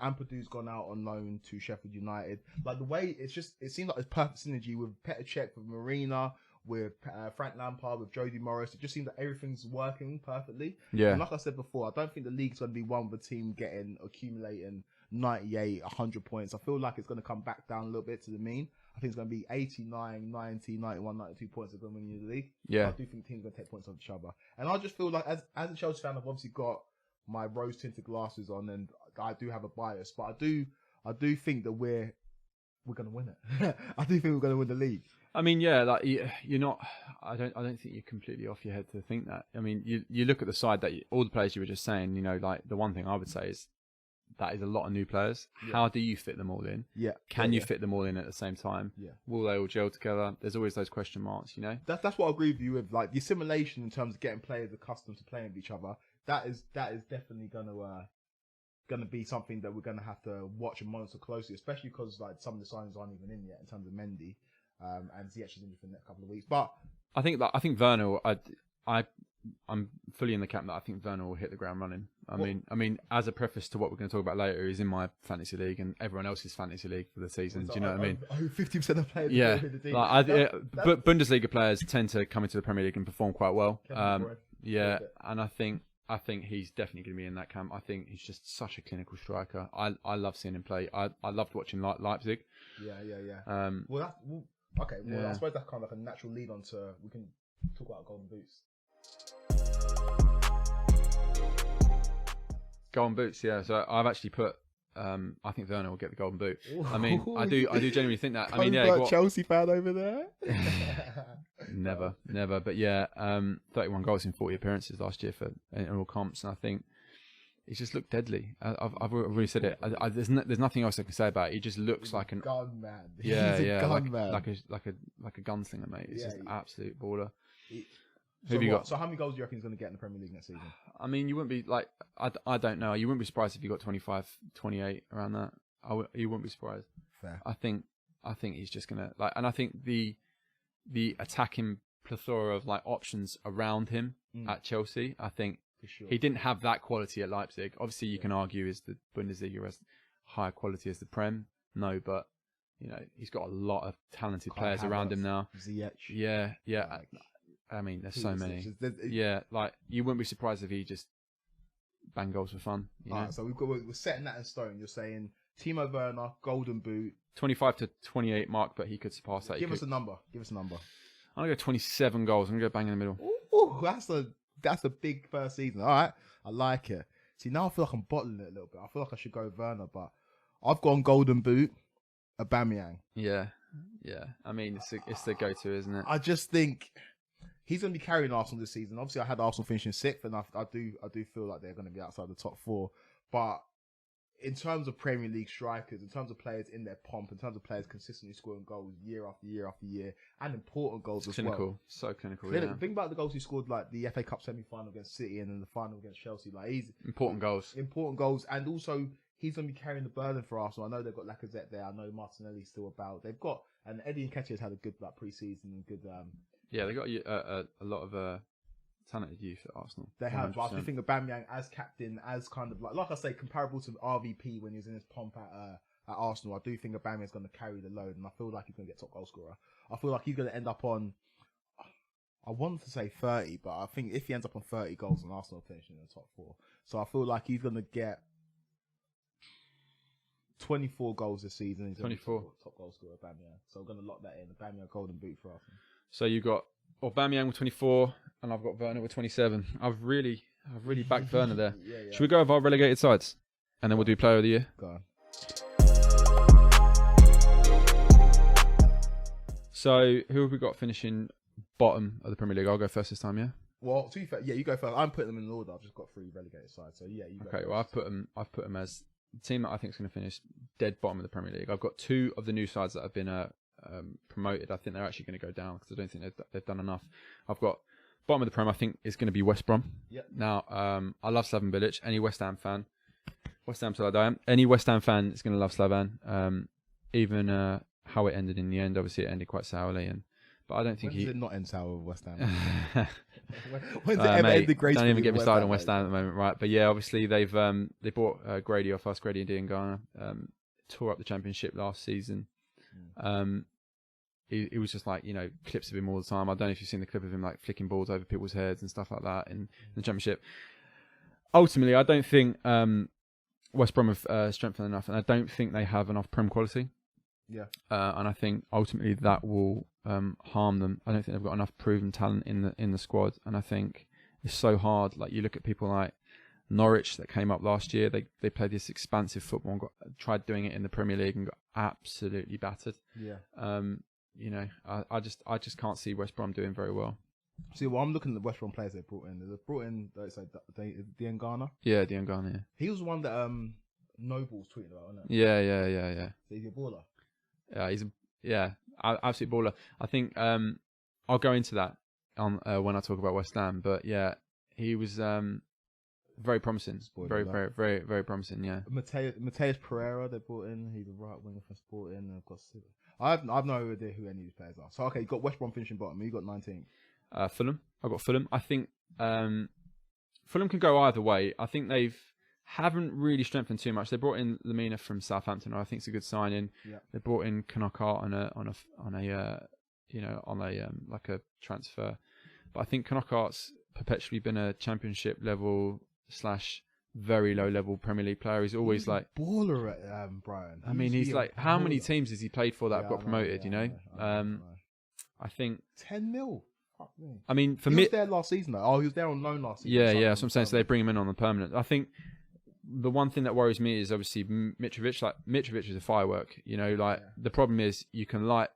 Ampadu's gone out on loan to Sheffield United. Like the way it seems like there's perfect synergy with Petr Cech, with Marina, with Frank Lampard, with Jody Morris. It just seems that everything's working perfectly. Yeah. And like I said before, I don't think the league's going to be one with a team accumulating 98, 100 points. I feel like it's going to come back down a little bit to the mean. I think it's going to be 89, 90, 91, 92 points are going to win the league. Yeah. So I do think teams are going to take points off each other. And I just feel like, as a Chelsea fan, I've obviously got my rose-tinted glasses on, and I do have a bias, but I do think that we're going to win it. I do think we're going to win the league. I mean, yeah, like you're not. I don't think you're completely off your head to think that. I mean, you look at the side that all the players you were just saying. Like the one thing I would say is that is a lot of new players. Yeah. How do you fit them all in? Yeah. Can you fit them all in at the same time? Yeah. Will they all gel together? There's always those question marks. That's what I agree with you with. Like the assimilation in terms of getting players accustomed to playing with each other. That is definitely gonna be something that we're gonna have to watch and monitor closely, especially because like some of the signings aren't even in yet in terms of Mendy. And Ziyech is in for the next couple of weeks. But I think Werner. I'm fully in the camp that I think Werner will hit the ground running. I mean, as a preface to what we're going to talk about later, he's in my fantasy league and everyone else's fantasy league for the season. Do you know what I mean? 50% of players. Yeah, but Bundesliga players tend to come into the Premier League and perform quite well. Yeah, and I think he's definitely going to be in that camp. I think he's just such a clinical striker. I love seeing him play. I loved watching Leipzig. Yeah. I suppose that's kind of like a natural lead on to, we can talk about Golden Boots. Golden boots, yeah. So I've actually put. I think Werner will get the golden boot. I mean, I do genuinely think that. I mean, yeah, Chelsea fan over there. never. But yeah, 31 goals in 40 appearances last year in all comps, and I think he just looked deadly. I've already said it. There's nothing else I can say about it. He just looks like an gun man. Yeah, He's a yeah, gun man. like a gunslinger, mate. He's just an absolute baller. So, so how many goals do you reckon he's going to get in the Premier League next season? I mean, you wouldn't be like, I don't know. You wouldn't be surprised if he got 25, 28 around that. You wouldn't be surprised. Fair. I think he's just gonna and I think the attacking plethora of like options around him at Chelsea. I think for sure. He didn't have that quality at Leipzig. Obviously, you can argue is the Bundesliga as higher quality as the Prem? No, but you know he's got a lot of talented players around him now. Ziyech. Yeah. I mean, there's so many. Yeah, like you wouldn't be surprised if he just bang goals for fun. Alright, so we're setting that in stone. You're saying Timo Werner, Golden Boot, 25 to 28 mark, but he could surpass that. Give us a number. I'm gonna go 27 goals. I'm gonna go bang in the middle. Ooh, that's a big first season. All right, I like it. See, now I feel like I'm bottling it a little bit. I feel like I should go Werner, but I've gone Golden Boot, Aubameyang. Yeah. I mean, it's the go-to, isn't it? I just think he's going to be carrying Arsenal this season. Obviously, I had Arsenal finishing 6th, and I do feel like they're going to be outside the top 4. But in terms of Premier League strikers, in terms of players in their pomp, in terms of players consistently scoring goals year after year after year, and important goals as well. So clinical. Think about the goals he scored, like the FA Cup semi-final against City and then the final against Chelsea. Like he's important goals, and also he's going to be carrying the burden for Arsenal. I know they've got Lacazette there. I know Martinelli's still about. They've got, and Eddie Nketiah's had a good pre-season and good. Yeah, they got a lot of talented youth at Arsenal. They have, but I think Aubameyang as captain, as kind of like I say, comparable to RVP when he was in his pomp at Arsenal. I do think Aubameyang's going to carry the load, and I feel like he's going to get top goal scorer. I feel like he's going to end up on, I want to say 30, but I think if he ends up on 30 goals, and Arsenal finishing in the top 4, so I feel like he's going to get 24 goals this season. He's 24 top goal scorer Aubameyang. So I'm going to lock that in. Aubameyang Golden Boot for Arsenal. So you got Aubameyang with 24, and I've got Werner with 27. I've really backed Werner there. Yeah. Should we go with our relegated sides, and then we'll do Player of the Year? Go on. So who have we got finishing bottom of the Premier League? I'll go first this time. Yeah. Well, to be fair, you go first. I'm putting them in order. I've just got 3 relegated sides, so you go. Okay. Well, I've put them as the team that I think is going to finish dead bottom of the Premier League. I've got 2 of the new sides that have been promoted. I think they're actually going to go down because I don't think they've done enough. I've got bottom of the Prem. I think is going to be West Brom. Yep. Now, I love Slaven Bilic. Any West Ham fan, West Ham till I die. Any West Ham fan is going to love Slaven. Even how it ended in the end. Obviously, it ended quite sourly, but I don't think When does it not end sour with West Ham? When's it ever ended gracefully? Don't even get me started on West Ham at the moment, right? But yeah, obviously they bought Grady off us, Grady and Diangana, tore up the Championship last season. He was just like, clips of him all the time. I don't know if you've seen the clip of him like flicking balls over people's heads and stuff like that in the Championship. Ultimately, I don't think West Brom have strengthened enough, and I don't think they have enough Prem quality. Yeah. And I think ultimately that will harm them. I don't think they've got enough proven talent in the squad, and I think it's so hard. Like you look at people like Norwich that came up last year. They played this expansive football and tried doing it in the Premier League and got absolutely battered. Yeah. I just can't see West Brom doing very well. See, well, I'm looking at the West Brom players they've brought in. They've brought in, Diangana. Yeah, Diangana. Yeah. He was the one that Noble's tweeting about, wasn't it? Yeah. So he's a baller. Yeah, absolute baller. I think I'll go into that on when I talk about West Ham. But yeah, he was very promising. Very promising. Yeah. Mateus Pereira they brought in. He's a right winger for Sporting. And I've no idea who any of these players are. So okay, you got West Brom finishing bottom. You got 19th. Fulham. I've got Fulham. I think Fulham can go either way. I think haven't really strengthened too much. They brought in Lamina from Southampton. I think it's a good signing. Yeah. They brought in Knockaert like a transfer. But I think Knockaert's perpetually been a Championship level / very low level Premier League player. He's always like baller at Brighton. I mean, he's like, how many teams has he played for that have got promoted? I think 10 mil. Fuck me. I mean, he was there last season though. Oh, he was there on loan last season. Yeah, that's what I'm saying. So they bring him in on the permanent. I think the one thing that worries me is obviously Mitrovic. Like Mitrovic is a firework, the problem is you can light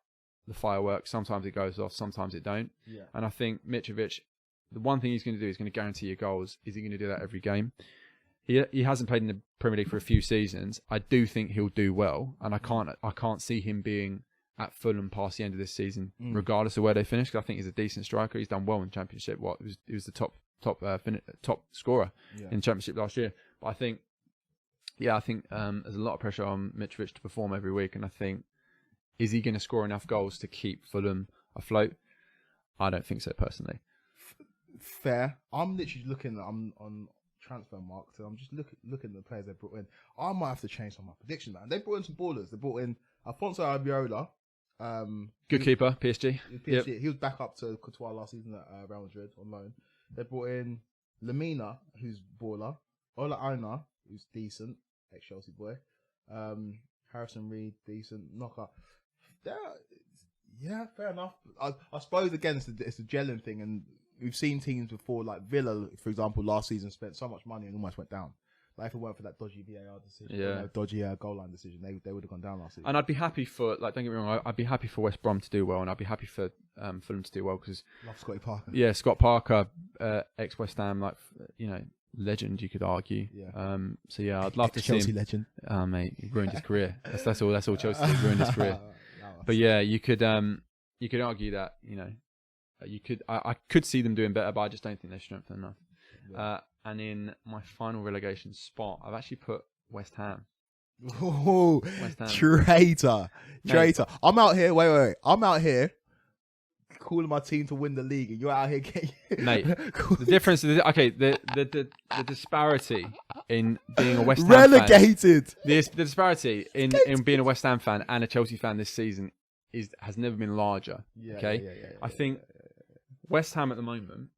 the firework. Sometimes it goes off, sometimes it don't. Yeah. And I think Mitrovic, the one thing he's going to do is going to guarantee your goals. Is he going to do that every game? He hasn't played in the Premier League for a few seasons. I do think he'll do well, and I can't see him being at Fulham past the end of this season, regardless of where they finish. Cause I think he's a decent striker. He's done well in the Championship. He was the top scorer in the Championship last year. But I think there's a lot of pressure on Mitrovic to perform every week, and I think, is he going to score enough goals to keep Fulham afloat? I don't think so personally. Fair. I'm literally looking. I'm on transfer market, so I'm just looking at the players they brought in. I might have to change some of my predictions, man. They brought in some ballers. They brought in Alfonso Ariola. Good keeper, PSG. Yep. He was back up to Courtois last season at Real Madrid on loan. They brought in Lamina, who's baller. Ola Aina, who's decent, ex-Chelsea boy. Harrison Reed, decent. Knocker. Yeah, fair enough. I suppose, again, it's a gelling thing, and we've seen teams before, like Villa, for example, last season spent so much money and almost went down. Like if it weren't for that dodgy VAR decision, dodgy goal line decision, they would have gone down last season. And I'd be happy for, don't get me wrong, I'd be happy for West Brom to do well, and I'd be happy for Fulham to do well because love Scotty Parker. Yeah, Scott Parker, ex West Ham, legend, you could argue. Yeah. So yeah, I'd love to see him. Chelsea legend. Mate, he ruined his career. That's all Chelsea did, ruined his career. But yeah, you could argue that I could see them doing better, but I just don't think they're strengthened enough. Yeah. And in my final relegation spot, I've actually put West Ham. Oh, West Ham. Traitor. I'm out here. Wait. I'm out here calling my team to win the league, and you're out here getting... Mate, the difference is, the disparity in being a West Ham relegated. Fan, the disparity in being a West Ham fan and a Chelsea fan this season has never been larger. I think West Ham at the moment,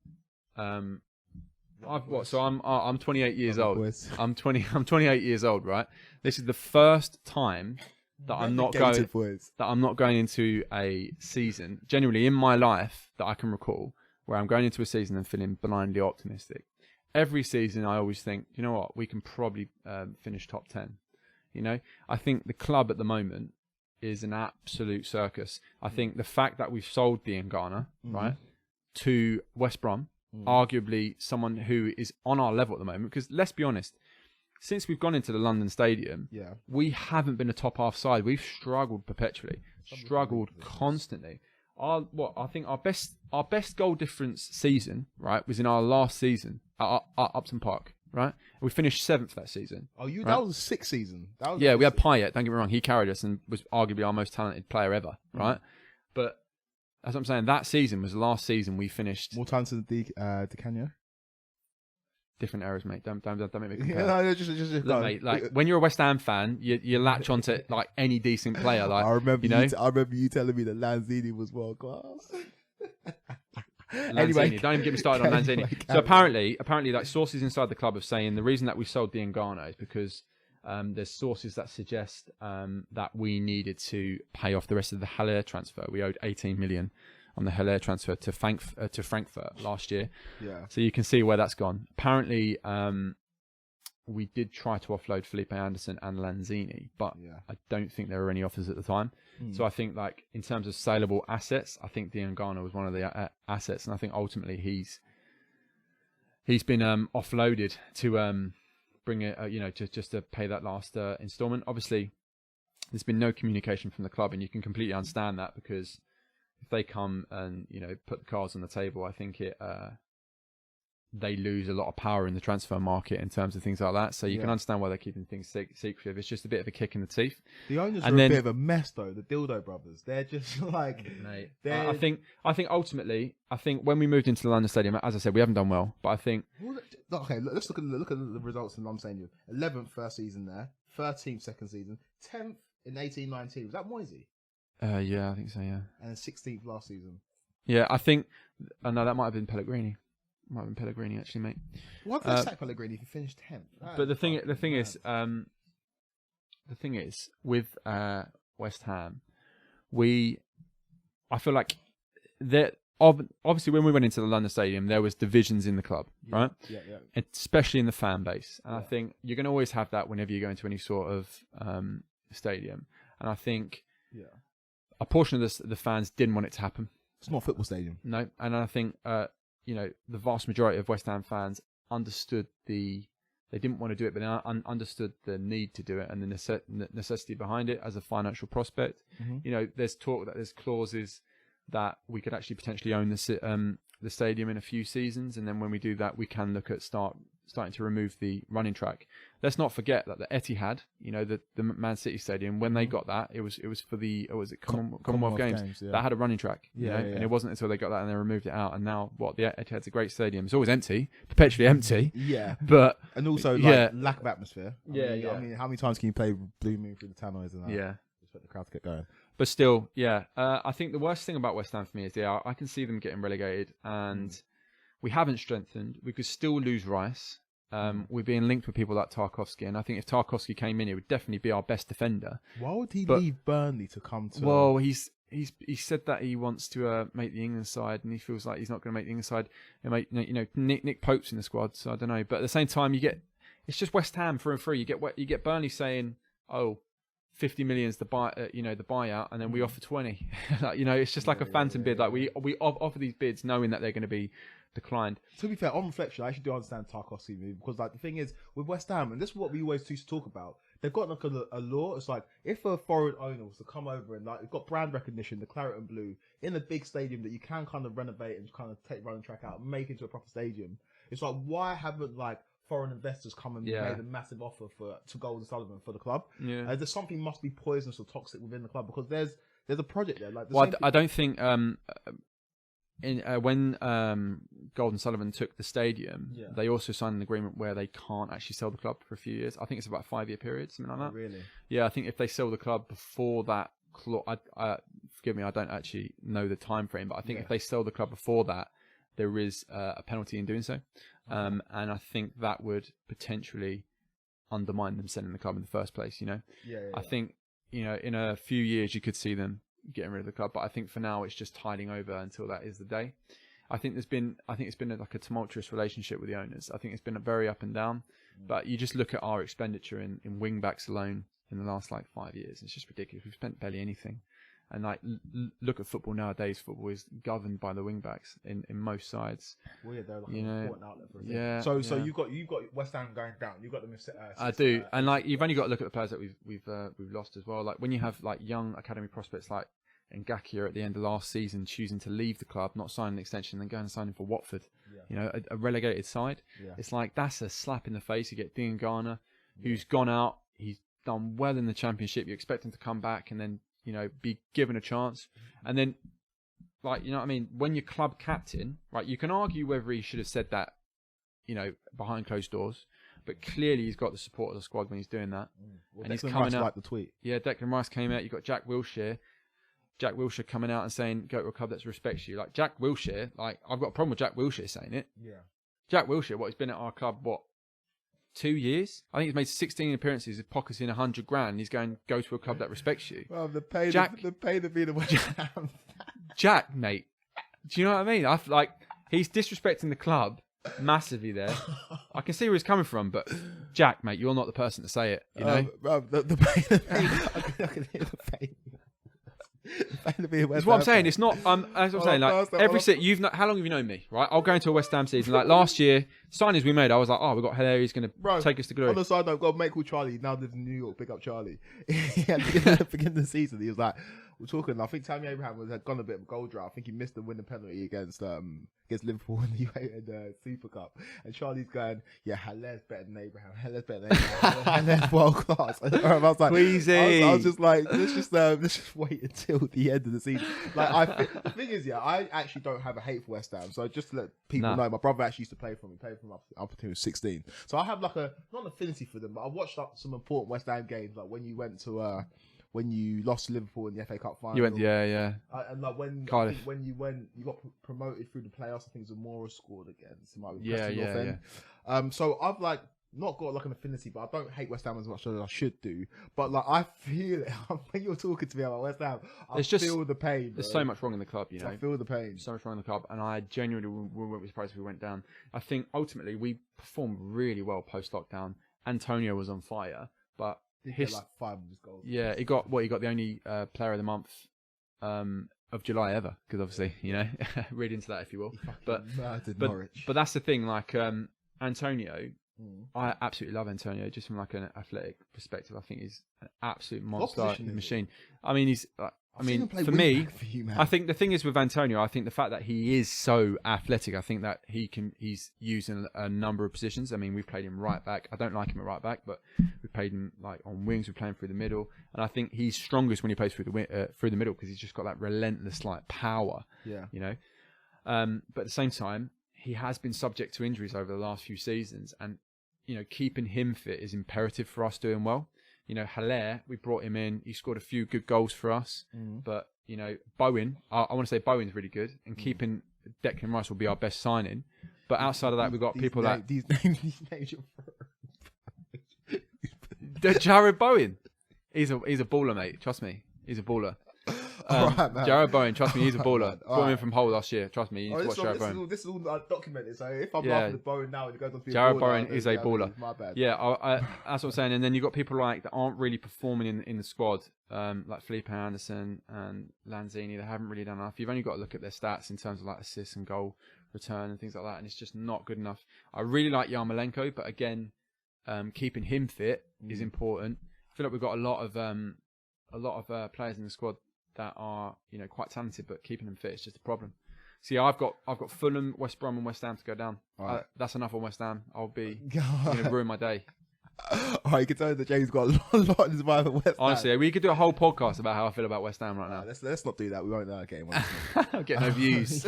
I'm 28 years old. I'm 28 years old, right? This is the first time that I'm not going into a season, genuinely in my life, that I can recall, where I'm going into a season and feeling blindly optimistic. Every season, I always think, you know what, we can probably finish top 10. I think the club at the moment is an absolute circus. I think the fact that we've sold Diangana, right, to West Brom, arguably someone who is on our level at the moment, because let's be honest, since we've gone into the London Stadium, we haven't been a top half side. We've struggled perpetually, struggled constantly. I think our best goal difference season, right, was in our last season at Upton Park, right? We finished 7th that season. Oh, right? That was a 6th season. We had Payet. Don't get me wrong, he carried us and was arguably our most talented player ever, right? But that's what I'm saying. That season was the last season we finished. More times than Di Canio? Different eras, mate. Don't make me compare. Yeah, no, just look, mate. When you're a West Ham fan, you latch onto any decent player. I remember you telling me that Lanzini was world class. Lanzini, anyway, don't even get me started on Lanzini. So apparently, sources inside the club are saying the reason that we sold Diangana is because there's sources that suggest that we needed to pay off the rest of the Haller transfer. We owed 18 million on the Haller transfer to Frankfurt last year. Yeah. So you can see where that's gone. Apparently, we did try to offload Felipe Anderson and Lanzini, but I don't think there were any offers at the time. So I think, in terms of saleable assets, I think Diangana was one of the assets, and I think ultimately he's been offloaded to bring it, to pay that last instalment. Obviously, there's been no communication from the club, and you can completely understand that, because if they come and put the cards on the table, I think they lose a lot of power in the transfer market in terms of things like that. So you can understand why they're keeping things secretive. It's just a bit of a kick in the teeth. The owners are a bit of a mess, though. The Dildo brothers, they're just mate. I think ultimately, when we moved into the London Stadium, as I said, we haven't done well. But I think okay, let's look at the results in London Stadium. 11th first season there, 13th second season, 10th in 18-19. Was that Moisey? Yeah, I think so. Yeah, and 16th last season. Yeah, I think. No, that might have been Pellegrini. Might have been Pellegrini, actually, mate. Why did they sack Pellegrini if he finished 10th? But the thing is, with West Ham, I feel like obviously when we went into the London Stadium, there was divisions in the club, right? Yeah. Especially in the fan base. And I Yeah. think you're going to always have that whenever you go into any sort of stadium. And I think a portion of the fans didn't want it to happen. It's not a football stadium. No, and I think the vast majority of West Ham fans understood they didn't want to do it, but they understood the need to do it and the necessity behind it as a financial prospect. Mm-hmm. There's talk that there's clauses that we could actually potentially own the stadium in a few seasons, and then when we do that, we can look at starting to remove the running track. Let's not forget that the Etihad, the Man City Stadium, when they got that, it was for the Commonwealth Games. Yeah. That had a running track, and it wasn't until they got that and they removed it out. And now, the Etihad's a great stadium. It's always empty, perpetually empty. Yeah, but and also lack of atmosphere. I mean, how many times can you play Blue Moon through the tannoys and that? Yeah, expect the crowd to get going. But still, I think the worst thing about West Ham for me is I can see them getting relegated, and we haven't strengthened. We could still lose Rice. We're being linked with people like Tarkowski, and I think if Tarkowski came in, it would definitely be our best defender. Why would he leave Burnley to come to? Well, he said that he wants to make the England side, and he feels like he's not going to make the England side. Nick Pope's in the squad, so I don't know. But at the same time, it's just West Ham through and through. You get Burnley saying, 50 million's the buyout, and then we offer 20. It's just like a phantom bid. Like we offer these bids knowing that they're going to be declined. To be fair, on reflection, I actually do understand Tarkowski move, because the thing is with West Ham, and this is what we always used to talk about. They've got a law. It's like if a foreign owner was to come over and it's got brand recognition, the claret and blue in a big stadium that you can kind of renovate and kind of take running track out, and make into a proper stadium. It's like, why haven't foreign investors come and made a massive offer to Gold and Sullivan for the club? Yeah, there's something must be poisonous or toxic within the club, because there's a project there. I don't think when Gold and Sullivan took the stadium, they also signed an agreement where they can't actually sell the club for a few years. I think it's about a 5-year period, something like that. Really? Yeah, I think if they sell the club before that, forgive me, I don't actually know the time frame, but I think if they sell the club before that, there is a penalty in doing so. And I think that would potentially undermine them selling the club in the first place, I think, in a few years you could see them getting rid of the club, but I think for now it's just tiding over until that is the day. I think it's been like a tumultuous relationship with the owners. I think it's been a very up and down, but you just look at our expenditure in wing backs alone in the last 5 years. It's just ridiculous. We've spent barely anything. And look at football nowadays. Football is governed by the wing backs in most sides. Well, they're an important outlet for it. Yeah. So you've got West Ham going down. You've got them. I do, and you've only got to look at the players that we've lost as well. When you have young academy prospects like Ngakia at the end of last season choosing to leave the club, not sign an extension, and then go and sign him for Watford. A relegated side. It's that's a slap in the face. You get Dean Garner, who's gone out. He's done well in the Championship. You expect him to come back and then be given a chance, and then when your club captain, you can argue whether he should have said that behind closed doors, but clearly he's got the support of the squad when he's doing that. And he's coming out the tweet. Declan Rice came out. You've got Jack Wilshere coming out and saying, go to a club that respects you. Jack Wilshere, I've got a problem with Jack Wilshere saying it. Jack Wilshere, he's been at our club 2 years? I think he's made 16 appearances, his pockets in 100 grand. He's go to a club that respects you. Well, the pain of being a West Ham. Jack, mate. Do you know what I mean? He's disrespecting the club massively there. I can see where he's coming from, but Jack, mate, you're not the person to say it, the pain. I can hear the pain. That's what I'm saying. It's not. As I'm saying, how long have you known me? Right, I'll go into a West Ham season. Last year, signings we made, I was like, we've got Hilaire. He's going to take us to glory. On the side note, I've got a mate called Charlie. He now lives in New York. Pick up Charlie. At the beginning of the season, he was like, we're talking. I think Tammy Abraham had gone a bit of a goal drought. I think he missed the winning penalty against Liverpool in the Super Cup. And Charlie's going, Hilaire's better than Abraham. Hilaire's better than Abraham. Hilaire's world class. I was like, I was just like, let's just wait until the end of the season. The thing is, I actually don't have a hate for West Ham. So just to let people know, my brother actually used to play for me. Played for him up until he was 16. So I have not an affinity for them, but I watched some important West Ham games, when you went to. When you lost to Liverpool in the FA Cup final, you went, and when Cardiff. when you got promoted through the playoffs, I think Zamora scored against. Yeah. So I've not got like an affinity, but I don't hate West Ham as much as I should do. But like I feel it when you're talking to me about West Ham. I feel the pain. There's so much wrong in the club, you know. I feel the pain. So much wrong in the club, and I genuinely wouldn't be surprised if we went down. I think ultimately we performed really well post lockdown. Antonio was on fire, but He hit like 5 of his goals. Yeah, he got the only player of the month of July ever, because obviously, you know, read into that if you will. But that's the thing, like Antonio, I absolutely love Antonio just from like an athletic perspective. I think he's an absolute monster machine. I mean, he's for me, I think the thing is with Antonio, I think the fact that he is so athletic, I think that he's used in a number of positions. I mean, we've played him right back. I don't like him at right back, but we've played him like on wings. We're playing through the middle, and I think he's strongest when he plays through the middle because he's just got that relentless like power. Yeah, you know. But at the same time, he has been subject to injuries over the last few seasons, and you know, keeping him fit is imperative for us doing well. You know, Haller, we brought him in. He scored a few good goals for us. But, you know, Bowen, I want to say Bowen's really good. And keeping Declan Rice will be our best signing. But outside of that, we've got people that... These names Jared Bowen. He's a baller, mate. Trust me. He's a baller. Right, Jared Bowen, trust me, he's a baller. Brought him in right. from Hull last year. Trust me, you need to watch Jared Bowen. This is all documented. So if I'm laughing at Bowen now, it goes on to be Jared a baller. Bowen is a baller. My bad. Yeah, that's what I'm saying. And then you've got people like that aren't really performing in the squad, like Felipe Anderson and Lanzini. They haven't really done enough. You've only got to look at their stats in terms of like assists and goal return and things like that, and it's just not good enough. I really like Yarmolenko, but again, keeping him fit is important. I feel like we've got a lot of players in the squad that are, you know, quite talented, but keeping them fit is just a problem. See, I've got Fulham, West Brom, and West Ham to go down. Right. That's enough on West Ham. I'll be going to ruin my day. All right, you can tell that James got a lot in his mind for West Ham. Honestly, we could do a whole podcast about how I feel about West Ham right now. Let's not do that. We won't get anyone. Get no views.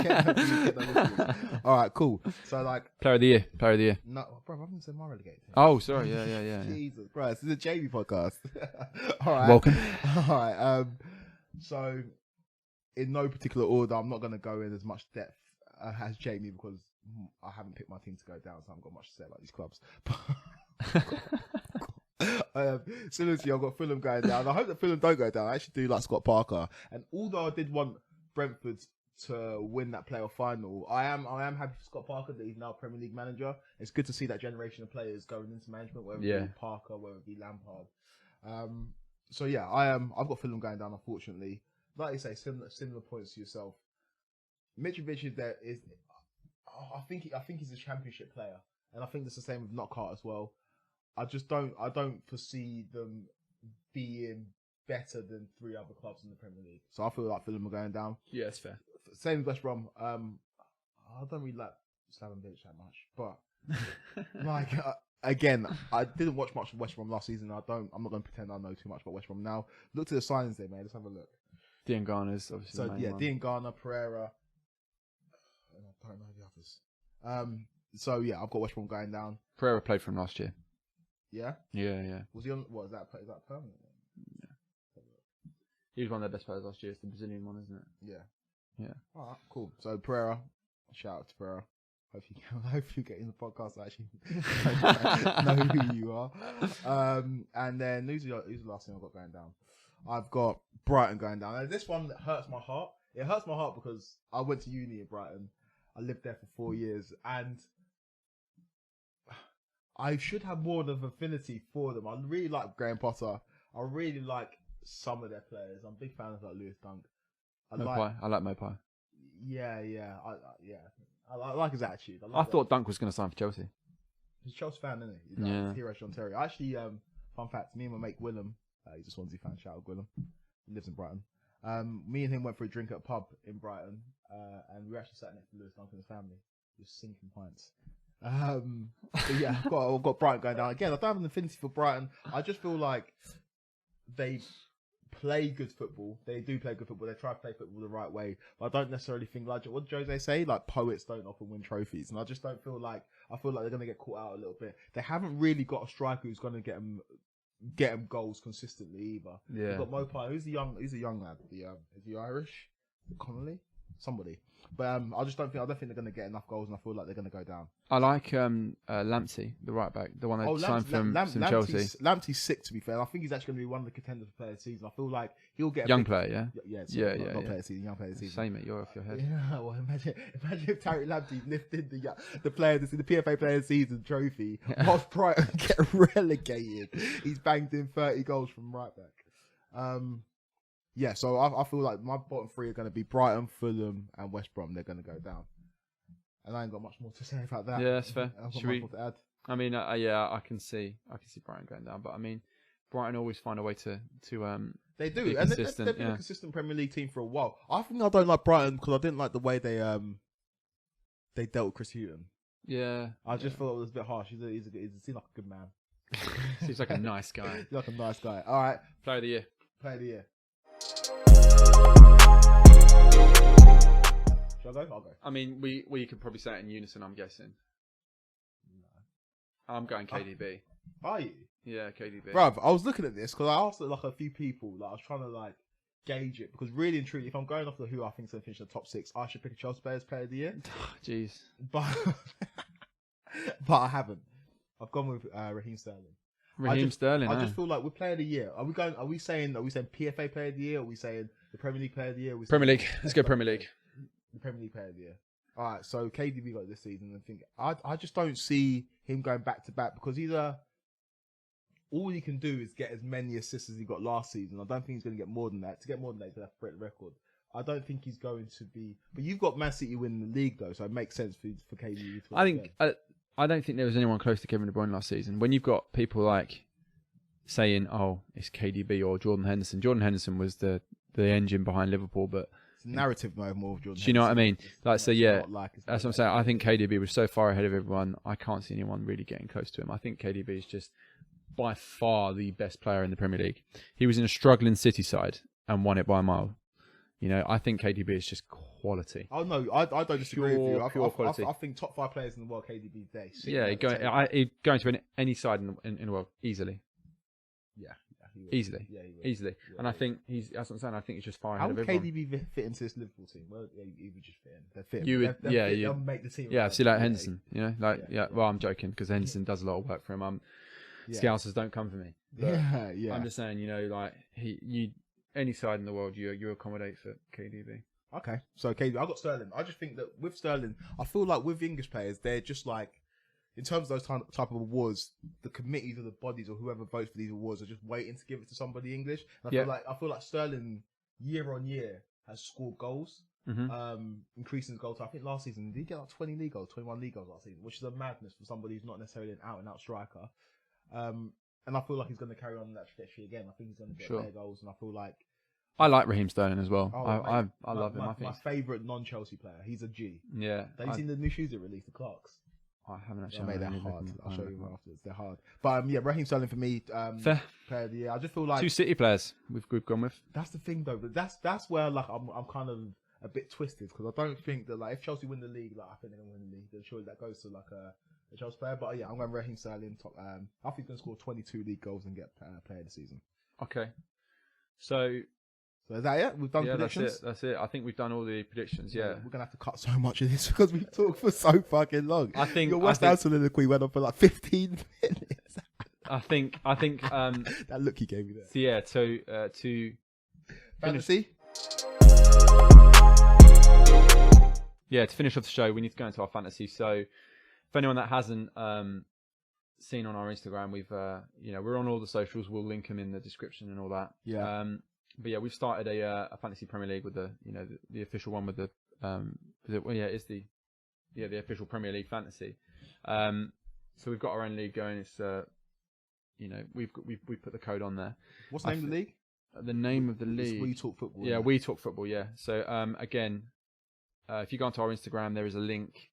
All right, cool. So like player of the year. No, bro, I haven't said my relegated. Oh, sorry. Yeah. Jesus Christ, this is a Jamie podcast. All right. Welcome. All right. So, in no particular order, I'm not going to go in as much depth as Jamie because I haven't picked my team to go down, so I haven't got much to say about these clubs. Similar to you, I've got Fulham going down. I hope that Fulham don't go down. I actually do like Scott Parker, and although I did want Brentford to win that playoff final, I am happy for Scott Parker that he's now Premier League manager. It's good to see that generation of players going into management, whether it be Parker, whether it be Lampard. So yeah, I've got Fulham going down, unfortunately. Like you say, similar points to yourself. Mitrovic I think he's a championship player, and I think that's the same with Knockout as well. I don't foresee them being better than 3 other clubs in the Premier League. So I feel like Fulham are going down. Yeah, it's fair. Same with West Brom. I don't really like Slaven Bilic that much, but like. Again, I didn't watch much of West Brom last season. I'm not going to pretend I know too much about West Brom now. Look to the signings they made. Let's have a look. Dean Garner's obviously. So the main one. Dean Garner, Pereira. I don't know the others. So yeah, I've got West Brom going down. Pereira played for him last year. Yeah. Yeah. Was he on? What is that? Is that permanent? Yeah. He was one of their best players last year. It's the Brazilian one, isn't it? Yeah. All right, cool. So Pereira, shout out to Pereira. Hope you get in the podcast actually know who you are. And then who's the last thing I've got going down? I've got Brighton going down. And this one hurts my heart. It hurts my heart because I went to uni in Brighton. I lived there for 4 years, and I should have more of an affinity for them. I really like Graham Potter. I really like some of their players. I'm a big fan of like Lewis Dunk. I like Mopai. Yeah. I like his attitude. I thought Dunk was going to sign for Chelsea. He's a Chelsea fan, isn't he? He's like Hero Sean Terry. Actually, fun fact, me and my mate Willem, he's a Swansea fan, shout out Willem. He lives in Brighton. Me and him went for a drink at a pub in Brighton, and we were actually sat next to Lewis Dunk and his family, just sinking pints. But yeah, I've got Brighton going down. Again, I don't have an affinity for Brighton. I just feel like they play good football. They do play good football. They try to play football the right way. But I don't necessarily think, like what Jose say, like poets don't often win trophies. And I just don't feel like, I feel like they're going to get caught out a little bit. They haven't really got a striker who's going to get them goals consistently either. Yeah. You've got Mopai. Who's the young lad? Is he Irish? Connolly? somebody. But I don't think they're going to get enough goals, and I feel like they're going to go down. I like Lamptey, the right back, the one they signed from Chelsea. Lamptey's sick, to be fair. I think he's actually going to be one of the contenders for player of the season. I feel like he'll get a young player, yeah, not player of the season, young player of the season. Same it, you're off your head. Yeah, well, imagine if Tariq Lamptey lifted the player, the PFA Player of the Season trophy whilst Brighton get relegated. He's banged in 30 goals from right back. Yeah, so I feel like my bottom three are going to be Brighton, Fulham, and West Brom. They're going to go down. And I ain't got much more to say about that. Yeah, that's fair. I've got much more to add. I mean, yeah, I can see Brighton going down, but I mean, Brighton always find a way to they do, be and consistent, they've been a consistent Premier League team for a while. I think I don't like Brighton because I didn't like the way they dealt with Chris Hughton. Yeah, I just thought it was a bit harsh. He seems like a good man. Seems like a nice guy. He's like a nice guy. All right, Player of the year. Player of the year. Shall I go? I'll go. I mean, we could probably say it in unison, I'm guessing. No. I'm going KDB. Are you? Yeah, KDB. Bruv, I was looking at this because I asked like a few people. Like I was trying to like gauge it because really and truly, if I'm going off the who I think is going to finish in the top 6, I should pick a Chelsea player as player of the year. Jeez. But I haven't. I've gone with Raheem Sterling. Sterling. I just feel like we're player of the year. Are we saying PFA player of the year? Are we saying the Premier League player of the year? Premier League. Let's go Premier League. The Premier League player of the year. All right, so KDB got this season. I think I just don't see him going back to back because all he can do is get as many assists as he got last season. I don't think he's going to get more than that. To get more than that, he's going to have to break the record. I don't think he's going to be. But you've got Man City winning the league though, so it makes sense for KDB. I don't think there was anyone close to Kevin De Bruyne last season. When you've got people like saying, "Oh, it's KDB or Jordan Henderson." Jordan Henderson was the engine behind Liverpool, but it's narrative mode more of Jordan. Do you know what I mean? That's what I'm saying. I think KDB was so far ahead of everyone. I can't see anyone really getting close to him. I think KDB is just by far the best player in the Premier League. He was in a struggling City side and won it by a mile. You know, I think KDB is just quality. Oh no, I don't disagree with you. Pure quality. I think top 5 players in the world, KDB's there. Yeah, he'd going to any side in the world easily. Yeah, easily. Yeah, he will. Easily. Yeah, and I think that's what I'm saying. I think he's just far How ahead of would everyone. KDB fit into this Liverpool team? Well, he would just fit in. They'd fit him. You would, they'll make the team. Yeah, see, like Henderson, you know, Well, I'm joking because Henderson does a lot of work for him. Scousers don't come for me. Yeah. I'm just saying, you know, like any side in the world, you accommodate for KDB. Okay, so KDB, I got Sterling. I just think that with Sterling, I feel like with English players, they're just like, in terms of those type of awards, the committees or the bodies or whoever votes for these awards are just waiting to give it to somebody English. And I feel like Sterling year on year has scored goals, increasing his goal total. I think last season did he get like 20 league goals, 21 league goals last season, which is a madness for somebody who's not necessarily an out and out striker. And I feel like he's going to carry on that trajectory again. I think he's going to get more goals, and I feel like I like Raheem Sterling as well. I love him. My favourite non-Chelsea player. He's a G. Yeah. Have you seen the new shoes they released, the Clarks? I haven't actually. They're hard. I'll show you them afterwards. They're hard. But Raheem Sterling for me, fair player of the year. I just feel like 2 City players we've gone with. That's the thing though. But that's where like I'm kind of a bit twisted because I don't think that like if Chelsea win the league, like I think they're gonna win the league. Then surely that goes to like a Chelsea player. But I'm going Raheem Sterling. Top. I think he's gonna score 22 league goals and get player of the season. Okay. So is that it? We've done predictions? That's it. I think we've done all the predictions, yeah. We're going to have to cut so much of this because we talked for so fucking long. I think... Your West Ham soliloquy went on for like 15 minutes. I think... that look you gave me there. So yeah, to... Fantasy? Yeah, to finish off the show, we need to go into our fantasy. So for anyone that hasn't seen on our Instagram, we've, we're on all the socials. We'll link them in the description and all that. Yeah. But yeah, we've started a fantasy Premier League with the official one with the it's the official Premier League fantasy. So we've got our own league going. It's we've put the code on there. What's the name of the league? The name of the league. It's We Talk Football. Yeah, We Talk Football. Yeah. So again, if you go onto our Instagram, there is a link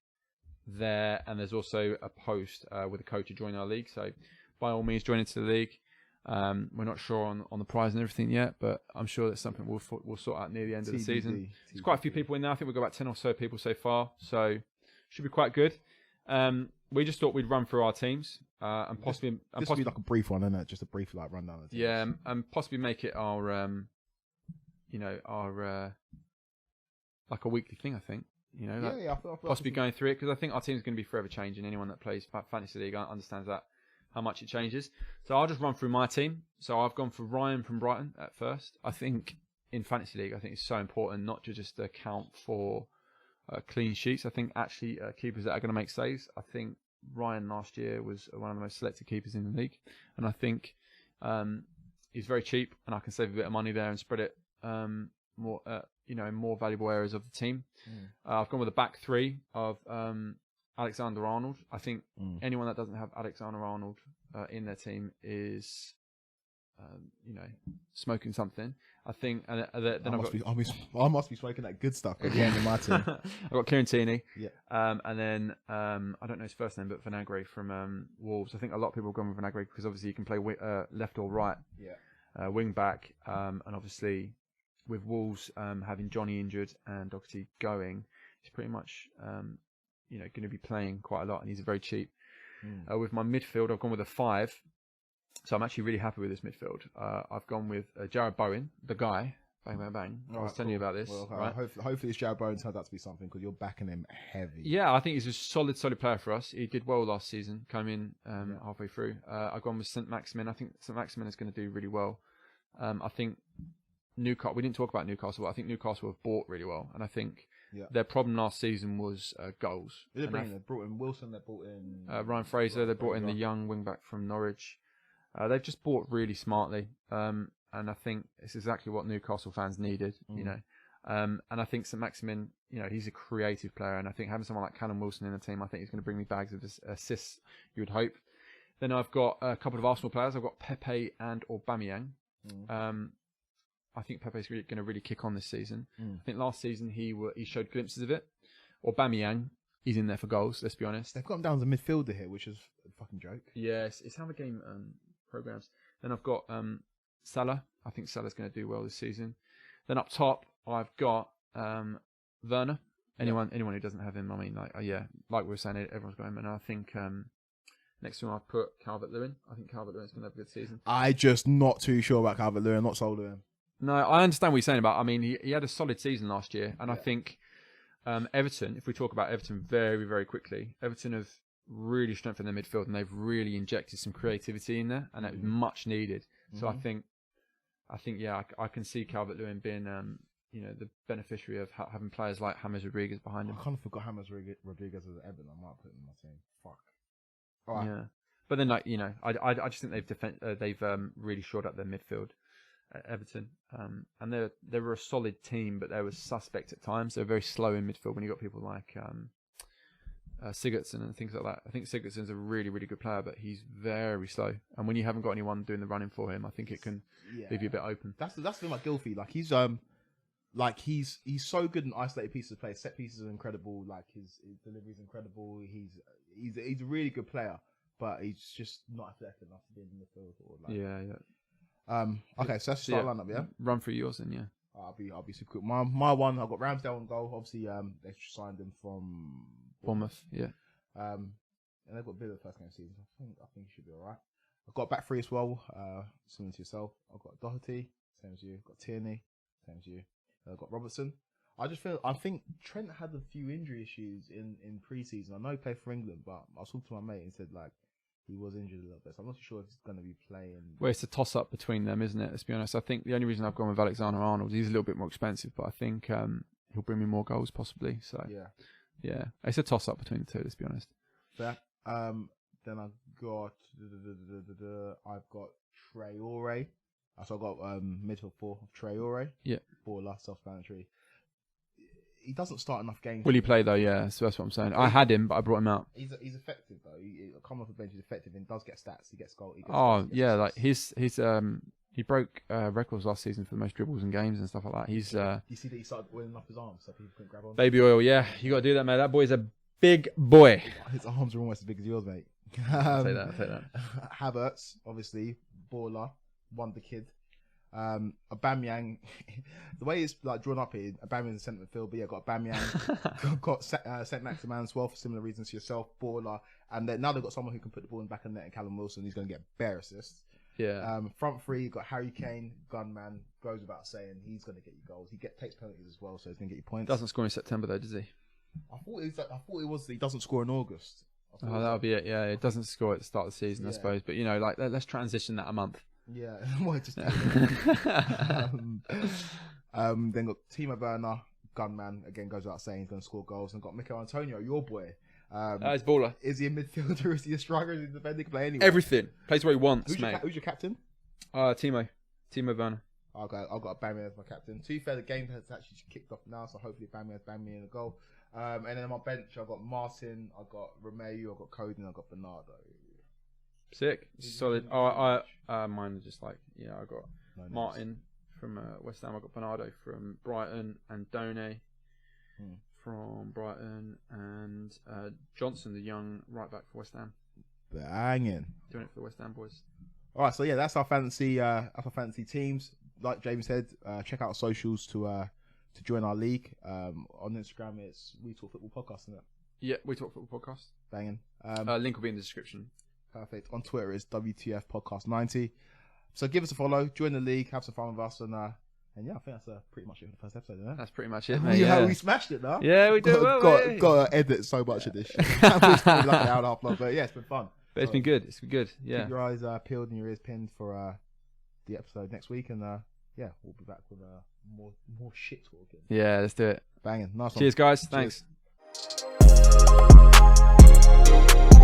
there, and there's also a post with a code to join our league. So by all means, join into the league. We're not sure on the prize and everything yet, but I'm sure that's something we'll sort out near the end of the season. There's quite a few people in there. I think we've got about 10 or so people so far, so should be quite good. We just thought we'd run through our teams and possibly be like a brief one, isn't it? Just a brief like rundown. Of teams. Yeah, and possibly make it our like a weekly thing. I think like I feel possibly going through it because I think our team's going to be forever changing. Anyone that plays fantasy league understands that how much it changes. So I'll just run through my team. So I've gone for Ryan from Brighton at first. I think in fantasy league, I think it's so important not to just account for clean sheets. I think actually keepers that are going to make saves. I think Ryan last year was one of the most selected keepers in the league, and I think he's very cheap, and I can save a bit of money there and spread it more, in more valuable areas of the team. I've gone with a back three of Alexander-Arnold. I think anyone that doesn't have Alexander-Arnold in their team is, smoking something. I think, and then I must be smoking that good stuff at the end of my team. I've got Kieran Tierney. Yeah. And then I don't know his first name, but Vinagre from Wolves. I think a lot of people have gone with Vinagre because obviously you can play left or right. Yeah. Wing back, and obviously with Wolves having Johnny injured and Doherty going, he's pretty much going to be playing quite a lot, and he's very cheap. With my midfield, I've gone with a 5. So I'm actually really happy with this midfield. I've gone with Jared Bowen, the guy. Bang, bang, bang. I was telling you about this. Well, right? Hopefully this Jared Bowen turns out to be something because you're backing him heavy. Yeah, I think he's a solid player for us. He did well last season, came in halfway through. I've gone with St. Maximin. I think St. Maximin is going to do really well. I think Newcastle, we didn't talk about Newcastle, but I think Newcastle have bought really well. And I think their problem last season was goals. They brought in Wilson, they brought in Ryan Fraser, they brought in the young wing back from Norwich. They've just bought really smartly, and I think it's exactly what Newcastle fans needed, And I think St. Maximin, he's a creative player, and I think having someone like Callum Wilson in the team, I think he's going to bring me bags of assists, you would hope. Then I've got a couple of Arsenal players. I've got Pepe and Aubameyang. I think Pepe's going to really kick on this season. I think last season he showed glimpses of it. Aubameyang, he's in there for goals, let's be honest. They've got him down as a midfielder here, which is a fucking joke. Yes, it's how the game programs. Then I've got Salah. I think Salah's going to do well this season. Then up top, I've got Werner. Anyone who doesn't have him, I mean, like we were saying, everyone's got him. And I think next to him, I've put Calvert-Lewin. I think Calvert-Lewin's going to have a good season. I'm just not too sure about Calvert-Lewin. Not sold on him. No, I understand what you're saying about. I mean, he had a solid season last year, and I think Everton. If we talk about Everton very, very quickly, Everton have really strengthened their midfield, and they've really injected some creativity in there, and that was much needed. So I think, I can see Calvert-Lewin being, the beneficiary of having players like James Rodriguez behind him. I kind of forgot James Rodriguez as an Everton. I might put him in my team. Fuck. All right. Yeah, but then I just think they've really shored up their midfield at Everton, and they were a solid team, but they were suspect at times. They're very slow in midfield when you got people like Sigurdsson and things like that. I think Sigurdsson's a really, really good player, but he's very slow. And when you haven't got anyone doing the running for him, I think it can leave you a bit open. That's the thing like Gylfi. Like he's so good in isolated pieces of play. Set pieces are incredible. Like his delivery is incredible. He's a really good player, but he's just not athletic enough to be in the midfield. Okay, so let's start lineup. Yeah, run through yours then. Yeah. I'll be super quick. My one, I've got Ramsdale on goal. Obviously, they signed him from Bournemouth. Yeah. And they've got a bit of the first game of the season. I think he should be all right. I've got back three as well. Similar to yourself. I've got Doherty, same as you. I've got Tierney, same as you. I've got Robertson. I think Trent had a few injury issues in pre-season. I know he played for England, but I was talking to my mate and said like he was injured a little bit. So I'm not sure if he's going to be playing. Well, it's a toss-up between them, isn't it? Let's be honest. I think the only reason I've gone with Alexander-Arnold, he's a little bit more expensive, but I think he'll bring me more goals possibly. So yeah, it's a toss-up between the two. Let's be honest. Fair. Then I've got Traore. So I've got midfield 4 of Traore. Yeah. Baller, self-explanatory. He doesn't start enough games. Will he play though? Yeah, so that's what I'm saying. I had him, but I brought him out. He's effective though. He come off the bench. He's effective and does get stats. He gets goals. Like he broke records last season for the most dribbles in games and stuff like that. He's you see that he started oiling up his arms so people couldn't grab on. Baby oil, yeah. You got to do that, mate. That boy's a big boy. His arms are almost as big as yours, mate. I'll take that. Havertz, obviously, baller, wonder kid. Aubameyang, the way it's like drawn up here, Aubameyang's a centre midfield, but got Aubameyang, got St. Maximin as well for similar reasons to yourself, baller, and then now they've got someone who can put the ball in the back of the net, and Callum Wilson, who's going to get bare assists. Yeah. Front three, got Harry Kane, gunman, goes without saying he's going to get you goals. Takes penalties as well, so he's going to get you points. Doesn't score in September though, does he? I thought it was. He doesn't score in August. Oh, that'll be it. Yeah, it doesn't score at the start of the season, I suppose. But like, let's transition that a month. Yeah, just. Then got Timo Werner, gunman again, goes without saying he's going to score goals, and got Mikel Antonio, your boy. He's baller. Is he a midfielder? Is he a striker? Is he a defender? Can play anywhere? Everything. Plays where he wants, mate. Who's your captain? Timo Werner. I've got Bamia as my captain. To be fair, the game has actually kicked off now, so hopefully Bamia has Bamia in the goal. And then on my bench, I've got Martin, I've got Romeu, I've got Cody, and I've got Bernardo. Sick. Solid. I mine are just like, I got Martin from West Ham, I got Bernardo from Brighton, and Done from Brighton, and Johnson, the young right back for West Ham. Banging. Doing it for the West Ham boys. All right, so yeah, that's our fantasy teams. Like James said, check out our socials to join our league. On Instagram, it's We Talk Football Podcast, isn't it? Yeah, We Talk Football Podcast. Banging. Link will be in the description. Perfect. On Twitter, it's WTF Podcast 90. So give us a follow, join the league, have some fun with us, and yeah, I think that's pretty much it for the first episode, isn't it? That's pretty much it, mate. We smashed it, now. Yeah, we did. Got to edit so much of this shit. It's probably like an hour and a half long, but yeah, it's been fun. But it's been good. It's been good. Yeah. Keep your eyes peeled and your ears pinned for the episode next week, and yeah, we'll be back with more shit talking. Yeah, let's do it. Banging. Nice one. Cheers, guys. Thanks. Cheers.